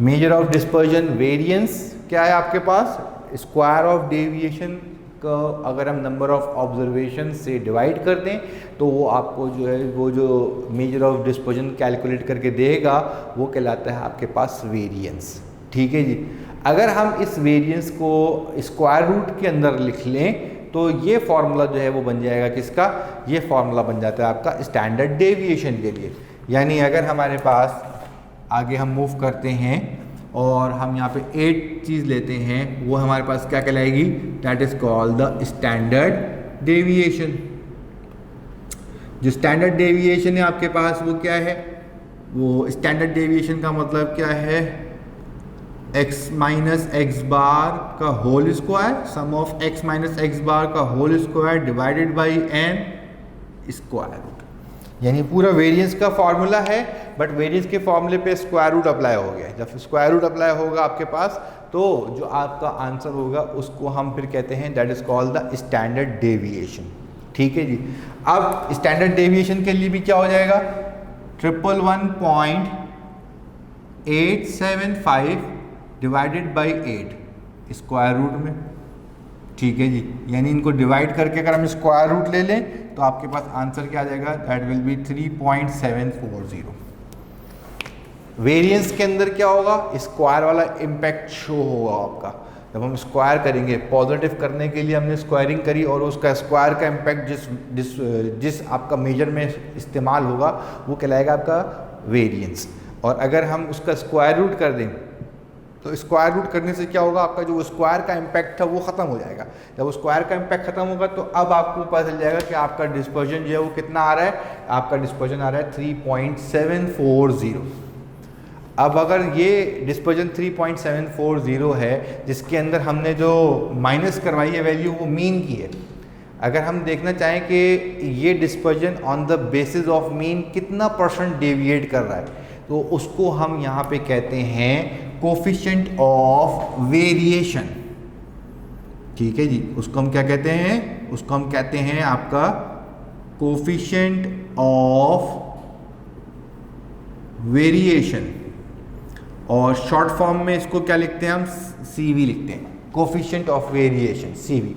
Major of dispersion variance क्या है आपके पास, स्क्वायर ऑफ डेविएशन का अगर हम नंबर ऑफ ऑब्जर्वेशन से डिवाइड कर दें तो वो आपको जो है वो जो मेजर ऑफ डिस्पर्जन कैलकुलेट करके देगा वो कहलाता है आपके पास वेरिएंस। ठीक है जी। अगर हम इस वेरिएंस को स्क्वायर रूट के अंदर लिख लें तो ये फॉर्मूला जो है वो बन जाएगा किसका, ये फॉर्मूला बन जाता है आपका स्टैंडर्ड डेविएशन के लिए। यानी अगर हमारे पास आगे हम मूव करते हैं और हम यहाँ पे 8 चीज़ लेते हैं, वो हमारे पास क्या कहलाएगी, that is called the standard deviation. जो स्टैंडर्ड डेविएशन है आपके पास वो क्या है, वो स्टैंडर्ड डेविएशन का मतलब क्या है, x माइनस एक्स बार का whole square, sum of x minus x bar का whole square divided by n square root. यानी पूरा वेरिएंस का फॉर्मूला है बट वेरिएंस के फॉर्मूले पे स्क्वायर रूट अप्लाई हो गया। जब स्क्वायर रूट अप्लाई होगा आपके पास तो जो आपका आंसर होगा उसको हम फिर कहते हैं that is called the standard deviation. ठीक है जी। अब स्टैंडर्ड डेविएशन के लिए भी क्या हो जाएगा, 111.875 डिवाइडेड बाई 8 स्क्वायर रूट में। ठीक है जी। यानी इनको डिवाइड करके अगर हम स्क्वायर रूट ले लें तो आपके पास आंसर क्या आ जाएगा, दैट विल बी 3.740। वेरिएंस के अंदर क्या होगा, स्क्वायर वाला इम्पैक्ट शो होगा आपका। जब हम स्क्वायर करेंगे, पॉजिटिव करने के लिए हमने स्क्वायरिंग करी और उसका स्क्वायर का इम्पैक्ट जिस आपका मेजर में इस्तेमाल होगा वो कहलाएगा आपका वेरिएंस। और अगर हम उसका स्क्वायर रूट कर दें तो स्क्वायर रूट करने से क्या होगा, आपका जो स्क्वायर का इम्पैक्ट था वो ख़त्म हो जाएगा। जब स्क्वायर का इम्पैक्ट खत्म होगा तो अब आपको पता चल जाएगा कि आपका डिस्पर्जन जो है वो कितना आ रहा है, आपका डिस्पर्जन आ रहा है 3.740। अब अगर ये डिस्पर्जन 3.740 है जिसके अंदर हमने जो माइनस करवाई है वैल्यू वो मीन की है, अगर हम देखना चाहें कि ये dispersion on the basis of mean कितना % डेविएट कर रहा है तो उसको हम यहाँ पे कहते हैं कोफिशिएंट ऑफ वेरिएशन। ठीक है जी। उसको हम क्या कहते हैं, उसको हम कहते हैं आपका कोफिशिएंट ऑफ वेरिएशन और शॉर्ट फॉर्म में इसको क्या लिखते हैं हम, CV लिखते हैं, coefficient of variation CV।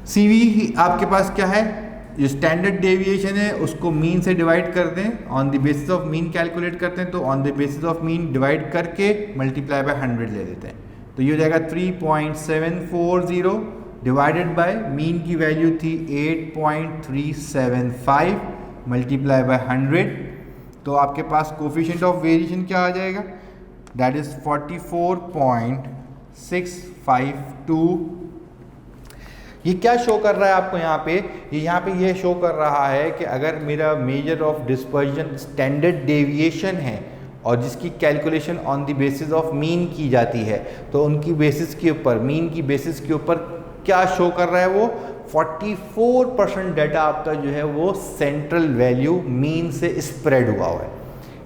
CV आपके पास क्या है, जो स्टैंडर्ड डेविएशन है उसको मीन से डिवाइड कर दें, on the basis of mean calculate करते हैं तो on the basis of mean divide करके मल्टीप्लाई बाय 100 ले लेते हैं तो ये हो जाएगा 3.740 डिवाइडेड बाय मीन की वैल्यू थी 8.375 मल्टीप्लाई बाय 100। तो आपके पास कोफिशिएंट ऑफ वेरिएशन क्या आ जाएगा, दैट इज 44.652। ये क्या शो कर रहा है आपको यहाँ पे, ये शो कर रहा है कि अगर मेरा major of dispersion standard deviation है और जिसकी calculation on the basis of mean की जाती है तो उनकी बेसिस के ऊपर, मीन की बेसिस के ऊपर क्या शो कर रहा है, वो 44% डाटा आपका जो है वो सेंट्रल वैल्यू मीन से स्प्रेड हुआ है।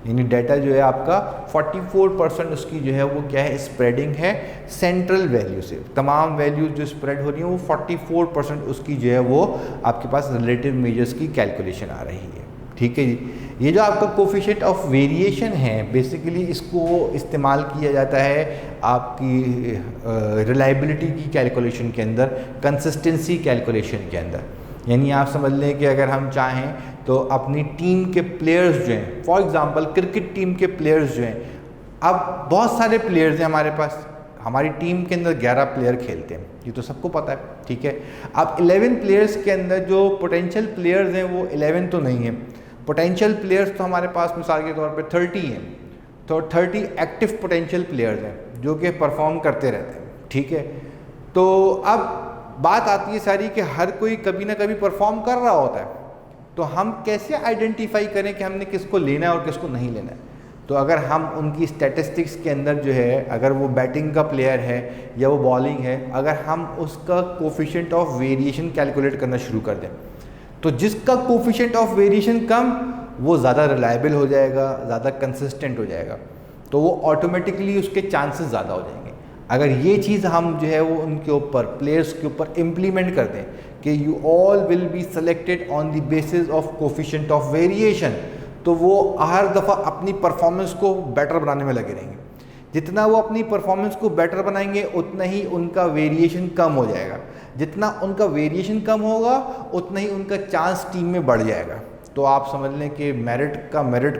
यानी डाटा जो है आपका 44% उसकी जो है वो क्या है, स्प्रेडिंग है सेंट्रल वैल्यू से। तमाम वैल्यूज जो स्प्रेड हो रही हैं वो 44% उसकी जो है वो आपके पास रिलेटिव मेजर्स की कैलकुलेशन आ रही है। ठीक है जी। ये जो आपका कोफिशिएंट ऑफ वेरिएशन है बेसिकली इसको इस्तेमाल किया जाता है आपकी रिलायबिलिटी की कैलकुलेशन के अंदर, कंसिस्टेंसी कैलकुलेशन के अंदर। यानी आप समझ लें कि अगर हम चाहें तो अपनी टीम के प्लेयर्स जो हैं, फॉर एग्जांपल क्रिकेट टीम के प्लेयर्स जो हैं, अब बहुत सारे प्लेयर्स हैं हमारे पास, हमारी टीम के अंदर 11 प्लेयर खेलते हैं, ये तो सबको पता है, ठीक है। अब 11 प्लेयर्स के अंदर जो पोटेंशियल प्लेयर्स हैं वो 11 तो नहीं है, पोटेंशियल प्लेयर्स तो हमारे पास मिसाल के तौर पे 30 हैं, तो 30 एक्टिव पोटेंशियल प्लेयर्स हैं जो कि परफॉर्म करते रहते हैं, ठीक है। तो अब बात आती है सारी कि हर कोई कभी ना कभी परफॉर्म कर रहा होता है, तो हम कैसे आइडेंटिफाई करें कि हमने किसको लेना है और किसको नहीं लेना है। तो अगर हम उनकी स्टैटिस्टिक्स के अंदर जो है, अगर वो बैटिंग का प्लेयर है या वो बॉलिंग है, अगर हम उसका कोफिशिएंट ऑफ वेरिएशन कैलकुलेट करना शुरू कर दें, तो जिसका कोफिशिएंट ऑफ वेरिएशन कम वो ज़्यादा रिलायबल हो जाएगा, ज़्यादा कंसिस्टेंट हो जाएगा, तो वो ऑटोमेटिकली उसके चांसेस ज़्यादा हो जाएंगे। अगर ये चीज़ हम जो है वो उनके ऊपर, प्लेयर्स के ऊपर इम्प्लीमेंट कर दें कि you all will be selected on the basis of coefficient of variation, तो वो हर दफ़ा अपनी परफॉर्मेंस को बेटर बनाने में लगे रहेंगे। जितना वो अपनी परफॉर्मेंस को बेटर बनाएंगे उतना ही उनका वेरिएशन कम हो जाएगा, जितना उनका वेरिएशन कम होगा उतना ही उनका चांस टीम में बढ़ जाएगा। तो आप समझ लें कि मेरिट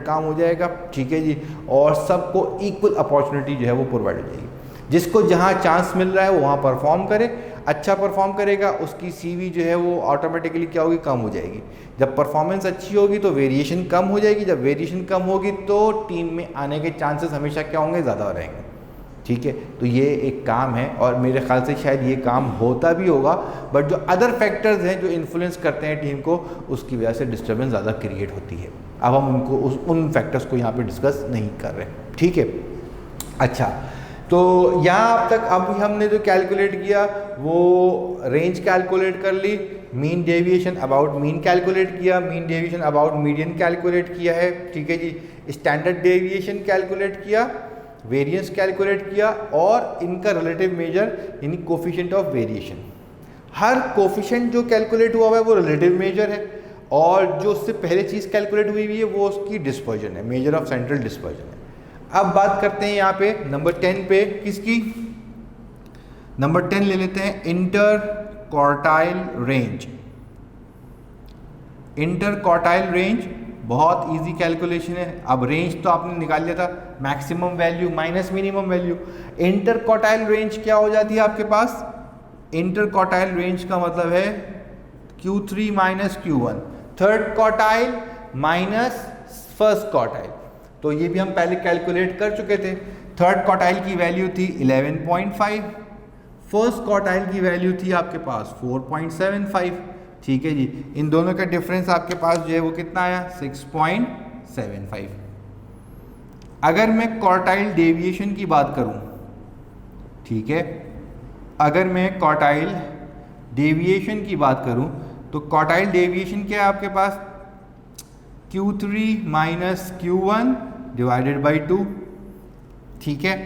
काम हो जाएगा, ठीक है जी, और सबको इक्वल अपॉर्चुनिटी जो है वो प्रोवाइड हो जाएगी। जिसको जहाँ चांस मिल रहा है वो वहाँ परफॉर्म करे, अच्छा परफॉर्म करेगा, उसकी सीवी जो है वो ऑटोमेटिकली क्या होगी, कम हो जाएगी। जब परफॉर्मेंस अच्छी होगी तो वेरिएशन कम हो जाएगी, जब वेरिएशन कम होगी तो टीम में आने के चांसेस हमेशा क्या होंगे, ज़्यादा रहेंगे, ठीक है। तो ये एक काम है और मेरे ख्याल से शायद ये काम होता भी होगा, बट जो अदर फैक्टर्स हैं जो इन्फ्लुएंस करते हैं टीम को, उसकी वजह से डिस्टर्बेंस ज़्यादा क्रिएट होती है। अब हम उन फैक्टर्स को यहाँ पे डिस्कस नहीं कर रहे, ठीक है। अच्छा, तो यहाँ अब तक अभी हमने जो कैलकुलेट किया वो रेंज कैलकुलेट कर ली, mean deviation about mean calculate किया, mean deviation about median calculate किया है, ठीक है जी। स्टैंडर्ड डेविएशन कैलकुलेट किया, वेरिएंस कैलकुलेट किया और इनका रिलेटिव मेजर यानी कोफिशिएंट ऑफ वेरिएशन। हर कोफिशिएंट जो कैलकुलेट हुआ है वो रिलेटिव मेजर है, और जो उससे पहले चीज़ कैलकुलेट हुई है वो उसकी डिस्पर्जन है, मेजर ऑफ सेंट्रल डिस्पर्जन है। अब बात करते हैं यहाँ पे नंबर 10 पे, किसकी, नंबर 10 ले लेते हैं, inter quartile range. Inter quartile range बहुत इजी कैलकुलेशन है। अब रेंज तो आपने निकाल लिया था, maximum value minus minimum value. Inter quartile range क्या हो जाती है आपके पास, इंटर क्वार्टाइल रेंज का मतलब है Q3 minus Q1, third quartile minus first quartile. तो ये भी हम पहले कैलकुलेट कर चुके थे। थर्ड क्वार्टाइल की वैल्यू थी 11.5, फर्स्ट क्वार्टाइल की वैल्यू थी आपके पास 4.75, ठीक है जी। इन दोनों का डिफरेंस आपके पास जो है वो कितना आया, 6.75। अगर मैं क्वार्टाइल डेविएशन की बात करूं, ठीक है, अगर मैं क्वार्टाइल डेविएशन की बात करूं तो क्वार्टाइल डेविएशन क्या है आपके पास, Q3 minus Q1 divided by 2, ठीक है।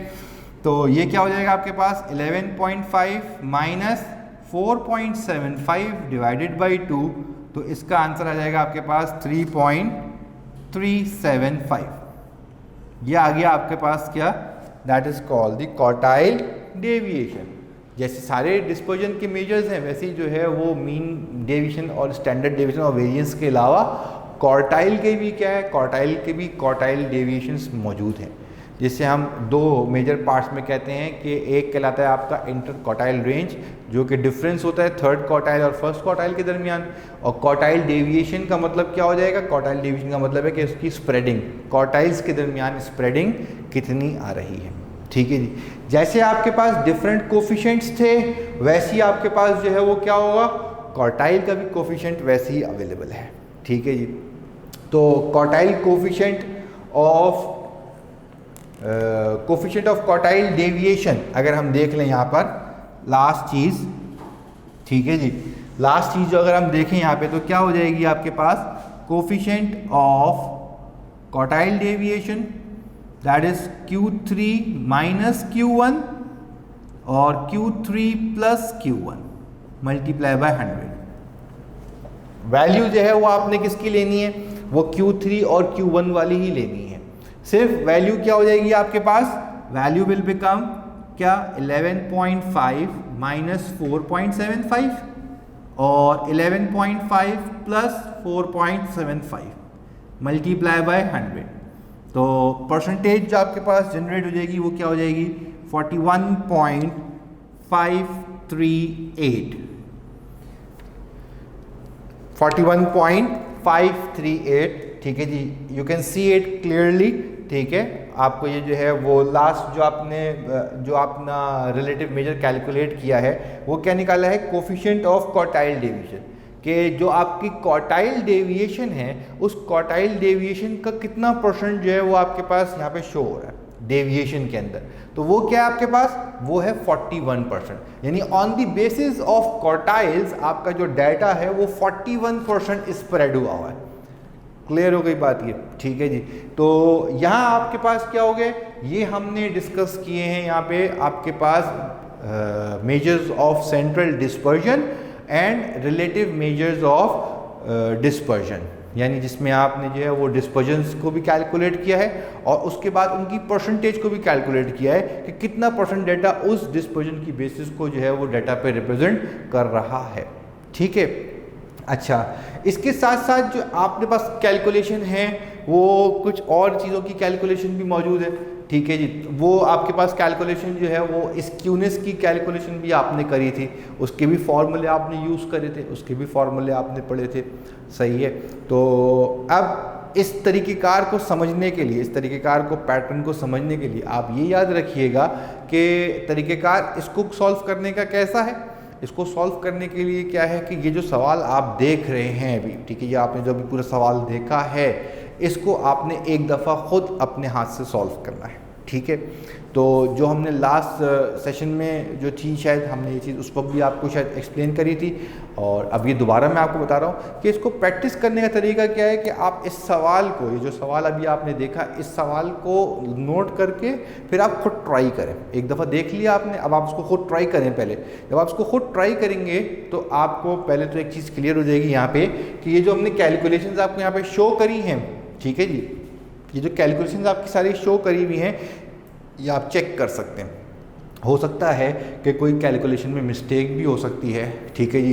तो ये क्या हो जाएगा आपके पास 11.5 माइनस 4.75 डिवाइडेड बाई 2, तो इसका आंसर आ जाएगा आपके पास 3.375। ये आ गया आपके पास क्या, that is called the quartile deviation. जैसे सारे डिस्पर्जन के मेजर्स हैं वैसे ही जो है वो मीन डेविएशन और स्टैंडर्ड डेविएशन और वेरिएंस के अलावा क्वार्टाइल के भी क्या है, क्वार्टाइल के भी क्वार्टाइल डेविएशंस मौजूद हैं, जिससे हम दो मेजर पार्ट्स में कहते हैं कि एक कहलाता है आपका इंटर क्वार्टाइल रेंज, जो कि डिफरेंस होता है थर्ड क्वार्टाइल और फर्स्ट क्वार्टाइल के दरमियान, और क्वार्टाइल डेविएशन का मतलब क्या हो जाएगा, क्वार्टाइल डेविएशन का मतलब है कि उसकी स्प्रेडिंग, क्वार्टाइल्स के दरमियान स्प्रेडिंग कितनी आ रही है, ठीक है जी। जैसे आपके पास डिफरेंट कोफिशिएंट्स थे वैसे ही आपके पास जो है वो क्या होगा, क्वार्टाइल का भी कोफिशिएंट वैसे ही अवेलेबल है, ठीक है जी। तो quartile coefficient of quartile deviation अगर हम देख लें यहाँ पर लास्ट चीज़, ठीक है जी, लास्ट चीज़ जो अगर हम देखें यहाँ पे तो क्या हो जाएगी आपके पास, coefficient of quartile deviation that is Q3 minus Q1 और Q3 plus Q1 multiply by 100। Value जो है वो आपने किसकी लेनी है, वो Q3 और Q1 वाली ही लेनी है। सिर्फ वैल्यू क्या हो जाएगी आपके पास, वैल्यू विल बिकम क्या 11.5 माइनस 4.75 और 11.5 प्लस 4.75 मल्टीप्लाई बाय 100। तो परसेंटेज जो आपके पास जनरेट हो जाएगी वो क्या हो जाएगी 41.538। ठीक है जी, you can see it clearly. ठीक है, आपको ये जो है वो लास्ट जो आपने जो अपना रिलेटिव मेजर कैलकुलेट किया है वो क्या निकाला है, कोफिशिएंट ऑफ क्वार्टाइल डेविएशन, कि जो आपकी क्वार्टाइल डेविएशन है उस क्वार्टाइल डेविएशन का कितना परसेंट जो है वो आपके पास यहाँ पे शो हो रहा है डेविएशन के अंदर। तो वो क्या है आपके पास, वो है 41%। यानी on the basis of quartiles आपका जो डाटा है वो 41% स्प्रेड हुआ है। क्लियर हो गई बात ये? ठीक है जी। तो यहाँ आपके पास क्या हो गए, ये हमने डिस्कस किए हैं यहाँ पे आपके पास measures of central dispersion and relative measures of dispersion, यानी जिसमें आपने जो है वो डिस्पर्जन्स को भी कैलकुलेट किया है और उसके बाद उनकी परसेंटेज को भी कैलकुलेट किया है कि कितना परसेंट डाटा उस डिस्पर्जन की बेसिस को जो है वो डाटा पे रिप्रेजेंट कर रहा है। ठीक है, अच्छा, इसके साथ साथ जो आपके पास कैलकुलेशन है वो कुछ और चीज़ों की कैलकुलेशन भी मौजूद है। ठीक है जी, वो आपके पास कैलकुलेशन जो है वो स्क्यूनेस की कैलकुलेशन भी आपने करी थी, उसके भी फॉर्मूले आपने यूज़ करे थे, उसके भी फॉर्मूले आपने पढ़े थे। सही है, तो अब इस तरीक़ेकार को समझने के लिए, इस तरीक़ेकार को पैटर्न को समझने के लिए आप ये याद रखिएगा कि तरीक़ेकार इसको सॉल्व करने का कैसा है। इसको सॉल्व करने के लिए क्या है कि ये जो सवाल आप देख रहे हैं अभी, ठीक है, ये आपने जो अभी पूरा सवाल देखा है इसको आपने एक दफ़ा ख़ुद अपने हाथ से सॉल्व करना है। ठीक है, तो जो हमने लास्ट सेशन में जो थी शायद हमने ये चीज़ उस वक्त भी आपको शायद एक्सप्लेन करी थी और अब ये दोबारा मैं आपको बता रहा हूँ कि इसको प्रैक्टिस करने का तरीका क्या है कि आप इस सवाल को, ये जो सवाल अभी आपने देखा, इस सवाल को नोट करके फिर आप खुद ट्राई करें। एक दफ़ा देख लिया आपने, अब आप उसको खुद ट्राई करें। पहले जब आप उसको खुद ट्राई करेंगे तो आपको पहले तो एक चीज़ क्लियर हो जाएगी यहाँ पे कि ये जो हमने कैलकुलेशंस आपको यहाँ पे शो करी हैं, ठीक है जी, ये जो कैलकुलेशंस आपकी सारी शो करी हुई हैं ये आप चेक कर सकते हैं। हो सकता है कि कोई कैलकुलेशन में मिस्टेक भी हो सकती है। ठीक है जी,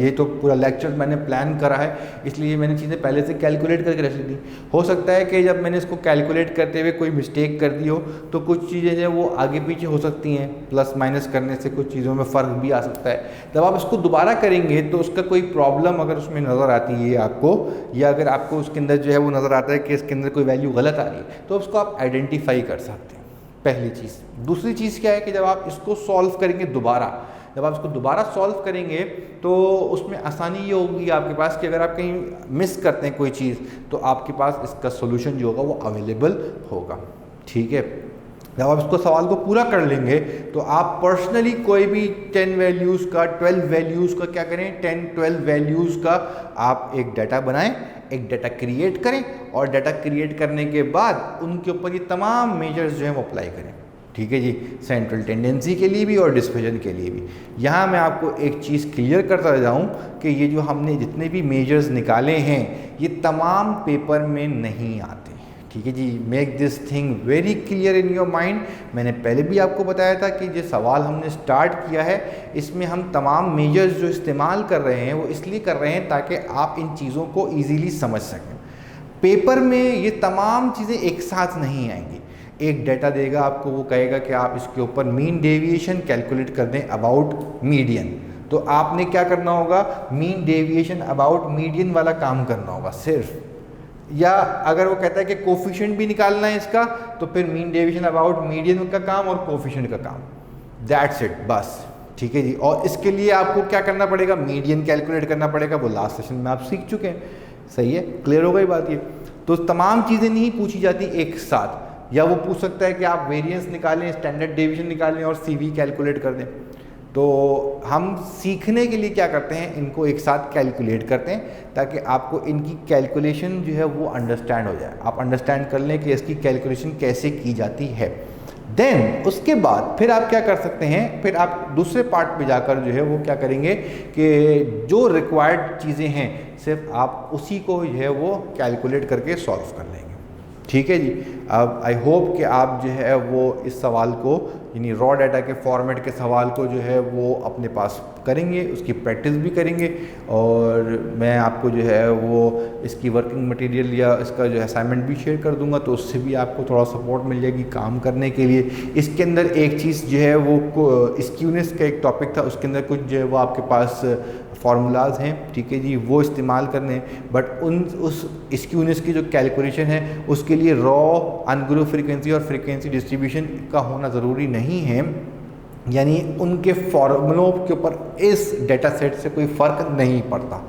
ये तो पूरा लेक्चर मैंने प्लान करा है इसलिए मैंने चीज़ें पहले से कैलकुलेट करके रख ली थी। हो सकता है कि जब मैंने इसको कैलकुलेट करते हुए कोई मिस्टेक कर दी हो तो कुछ चीज़ें जो है वो आगे पीछे हो सकती हैं, प्लस माइनस करने से कुछ चीज़ों में फ़र्क भी आ सकता है। जब आप इसको दोबारा करेंगे तो उसका कोई प्रॉब्लम अगर उसमें नज़र आती है आपको, या अगर आपको उसके अंदर जो है वो नज़र आता है कि इसके अंदर कोई वैल्यू गलत आ रही है तो उसको आप आइडेंटिफाई कर सकते हैं, पहली चीज़। दूसरी चीज़ क्या है कि जब आप इसको सॉल्व करेंगे दोबारा, जब आप इसको दोबारा सॉल्व करेंगे तो उसमें आसानी ये होगी आपके पास कि अगर आप कहीं मिस करते हैं कोई चीज़ तो आपके पास इसका सोल्यूशन जो होगा वो अवेलेबल होगा। ठीक है, जब आप इसको सवाल को पूरा कर लेंगे तो आप पर्सनली कोई भी 10 वैल्यूज़ का, 12 वैल्यूज़ का क्या करें, 10-12 वैल्यूज़ का आप एक डाटा बनाएं, एक डाटा क्रिएट करें और डाटा क्रिएट करने के बाद उनके ऊपर ये तमाम मेजर्स जो हैं वो अप्लाई करें। ठीक है जी, सेंट्रल टेंडेंसी के लिए भी और डिस्पर्जन के लिए भी। यहाँ मैं आपको एक चीज़ क्लियर करता जाऊँ कि ये जो हमने जितने भी मेजर्स निकाले हैं ये तमाम पेपर में नहीं आते। ठीक है जी, make this thing very clear in your mind. मैंने पहले भी आपको बताया था कि जो सवाल हमने स्टार्ट किया है इसमें हम तमाम मेजर्स जो इस्तेमाल कर रहे हैं वो इसलिए कर रहे हैं ताकि आप इन चीज़ों को ईजीली समझ सकें। पेपर में ये तमाम चीज़ें एक साथ नहीं आएंगी। एक डाटा देगा आपको, वो कहेगा कि आप इसके ऊपर मीन डेविएशन कैलकुलेट कर दें अबाउट मीडियन, तो आपने क्या करना होगा, मीन डेविएशन अबाउट मीडियन वाला काम करना होगा सिर्फ। या अगर वो कहता है कि कोफिशिएंट भी निकालना है इसका तो फिर मीन डेविएशन अबाउट मीडियन का काम और कोफिशिएंट का काम, दैट्स इट, बस। ठीक है जी, और इसके लिए आपको क्या करना पड़ेगा, मीडियन कैलकुलेट करना पड़ेगा, वो लास्ट सेशन में आप सीख चुके हैं। सही है, क्लियर हो गई बात ये। तो तमाम चीज़ें नहीं पूछी जाती एक साथ, या वो पूछ सकता है कि आप वेरिएंस निकालें, स्टैंडर्ड डेविएशन निकालें और CV कैलकुलेट कर दें। तो हम सीखने के लिए क्या करते हैं, इनको एक साथ कैलकुलेट करते हैं ताकि आपको इनकी कैलकुलेशन जो है वो अंडरस्टैंड हो जाए, आप अंडरस्टैंड कर लें कि इसकी कैलकुलेशन कैसे की जाती है। देन उसके बाद फिर आप क्या कर सकते हैं, फिर आप दूसरे पार्ट पे जाकर जो है वो क्या करेंगे कि जो रिक्वायर्ड चीज़ें हैं सिर्फ आप उसी को जो है वो कैलकुलेट करके सॉल्व कर लेंगे। ठीक है जी। अब आई होप कि आप जो है वो इस सवाल को यानी रॉ डाटा के फॉर्मेट के सवाल को जो है वो अपने पास करेंगे, उसकी प्रैक्टिस भी करेंगे, और मैं आपको जो है वो इसकी वर्किंग मटेरियल या इसका जो असाइनमेंट भी शेयर कर दूंगा, तो उससे भी आपको थोड़ा सपोर्ट मिल जाएगी काम करने के लिए। इसके अंदर एक चीज़ जो है वो स्क्यूनेस का एक टॉपिक था, उसके अंदर कुछ जो है वो आपके पास फार्मूलाज हैं, ठीक है जी, वो इस्तेमाल करने हैं, बट उस स्क्यूनेस की जो कैलकुलेशन है उसके लिए रॉ अनग्रुप फ्रीक्वेंसी और फ्रीक्वेंसी डिस्ट्रीब्यूशन का होना ज़रूरी नहीं है, यानी उनके फॉर्मूलों के ऊपर इस डेटा सेट से कोई फ़र्क नहीं पड़ता।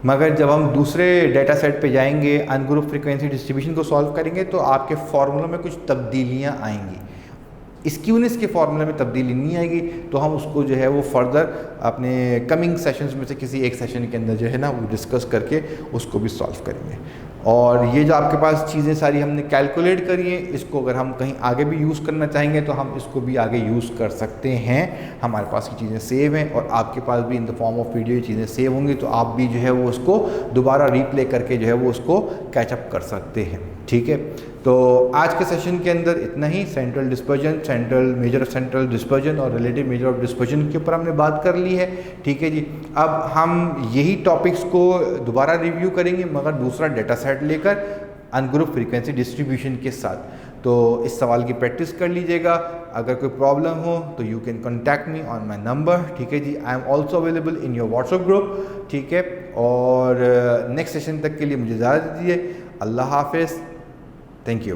मगर जब हम दूसरे डेटा सेट पे जाएंगे, अनग्रुप फ्रीक्वेंसी डिस्ट्रीब्यूशन को सॉल्व करेंगे, तो आपके फार्मूलों में कुछ तब्दीलियाँ आएंगी। स्क्यूनेस के फार्मूले में तब्दीली नहीं आएगी, तो हम उसको जो है वो फर्दर अपने कमिंग सेशंस में से किसी एक सेशन के अंदर जो है ना वो डिस्कस करके उसको भी सॉल्व करेंगे। और ये जो आपके पास चीज़ें सारी हमने कैलकुलेट करी हैं, इसको अगर हम कहीं आगे भी यूज़ करना चाहेंगे तो हम इसको भी आगे यूज़ कर सकते हैं। हमारे पास ये चीज़ें सेव हैं और आपके पास भी in the form of video ये चीज़ें सेव होंगी, तो आप भी जो है वो उसको दोबारा रीप्ले करके जो है वो उसको कैचअप कर सकते हैं। ठीक है, तो आज के सेशन के अंदर इतना ही। Central dispersion, central measure of central dispersion और रिलेटिव मेजर ऑफ डिस्पर्जन के ऊपर हमने बात कर ली है। ठीक है जी, अब हम यही टॉपिक्स को दोबारा रिव्यू करेंगे, मगर दूसरा डेटा सेट लेकर अनग्रुप फ्रीक्वेंसी डिस्ट्रीब्यूशन के साथ। तो इस सवाल की प्रैक्टिस कर लीजिएगा। अगर कोई प्रॉब्लम हो तो you can contact me on my number. ठीक है जी, I am also available in your WhatsApp group. ठीक है, और नेक्स्ट सेशन तक के लिए मुझे इजाज़त दीजिए। अल्लाह हाफिज़। Thank you.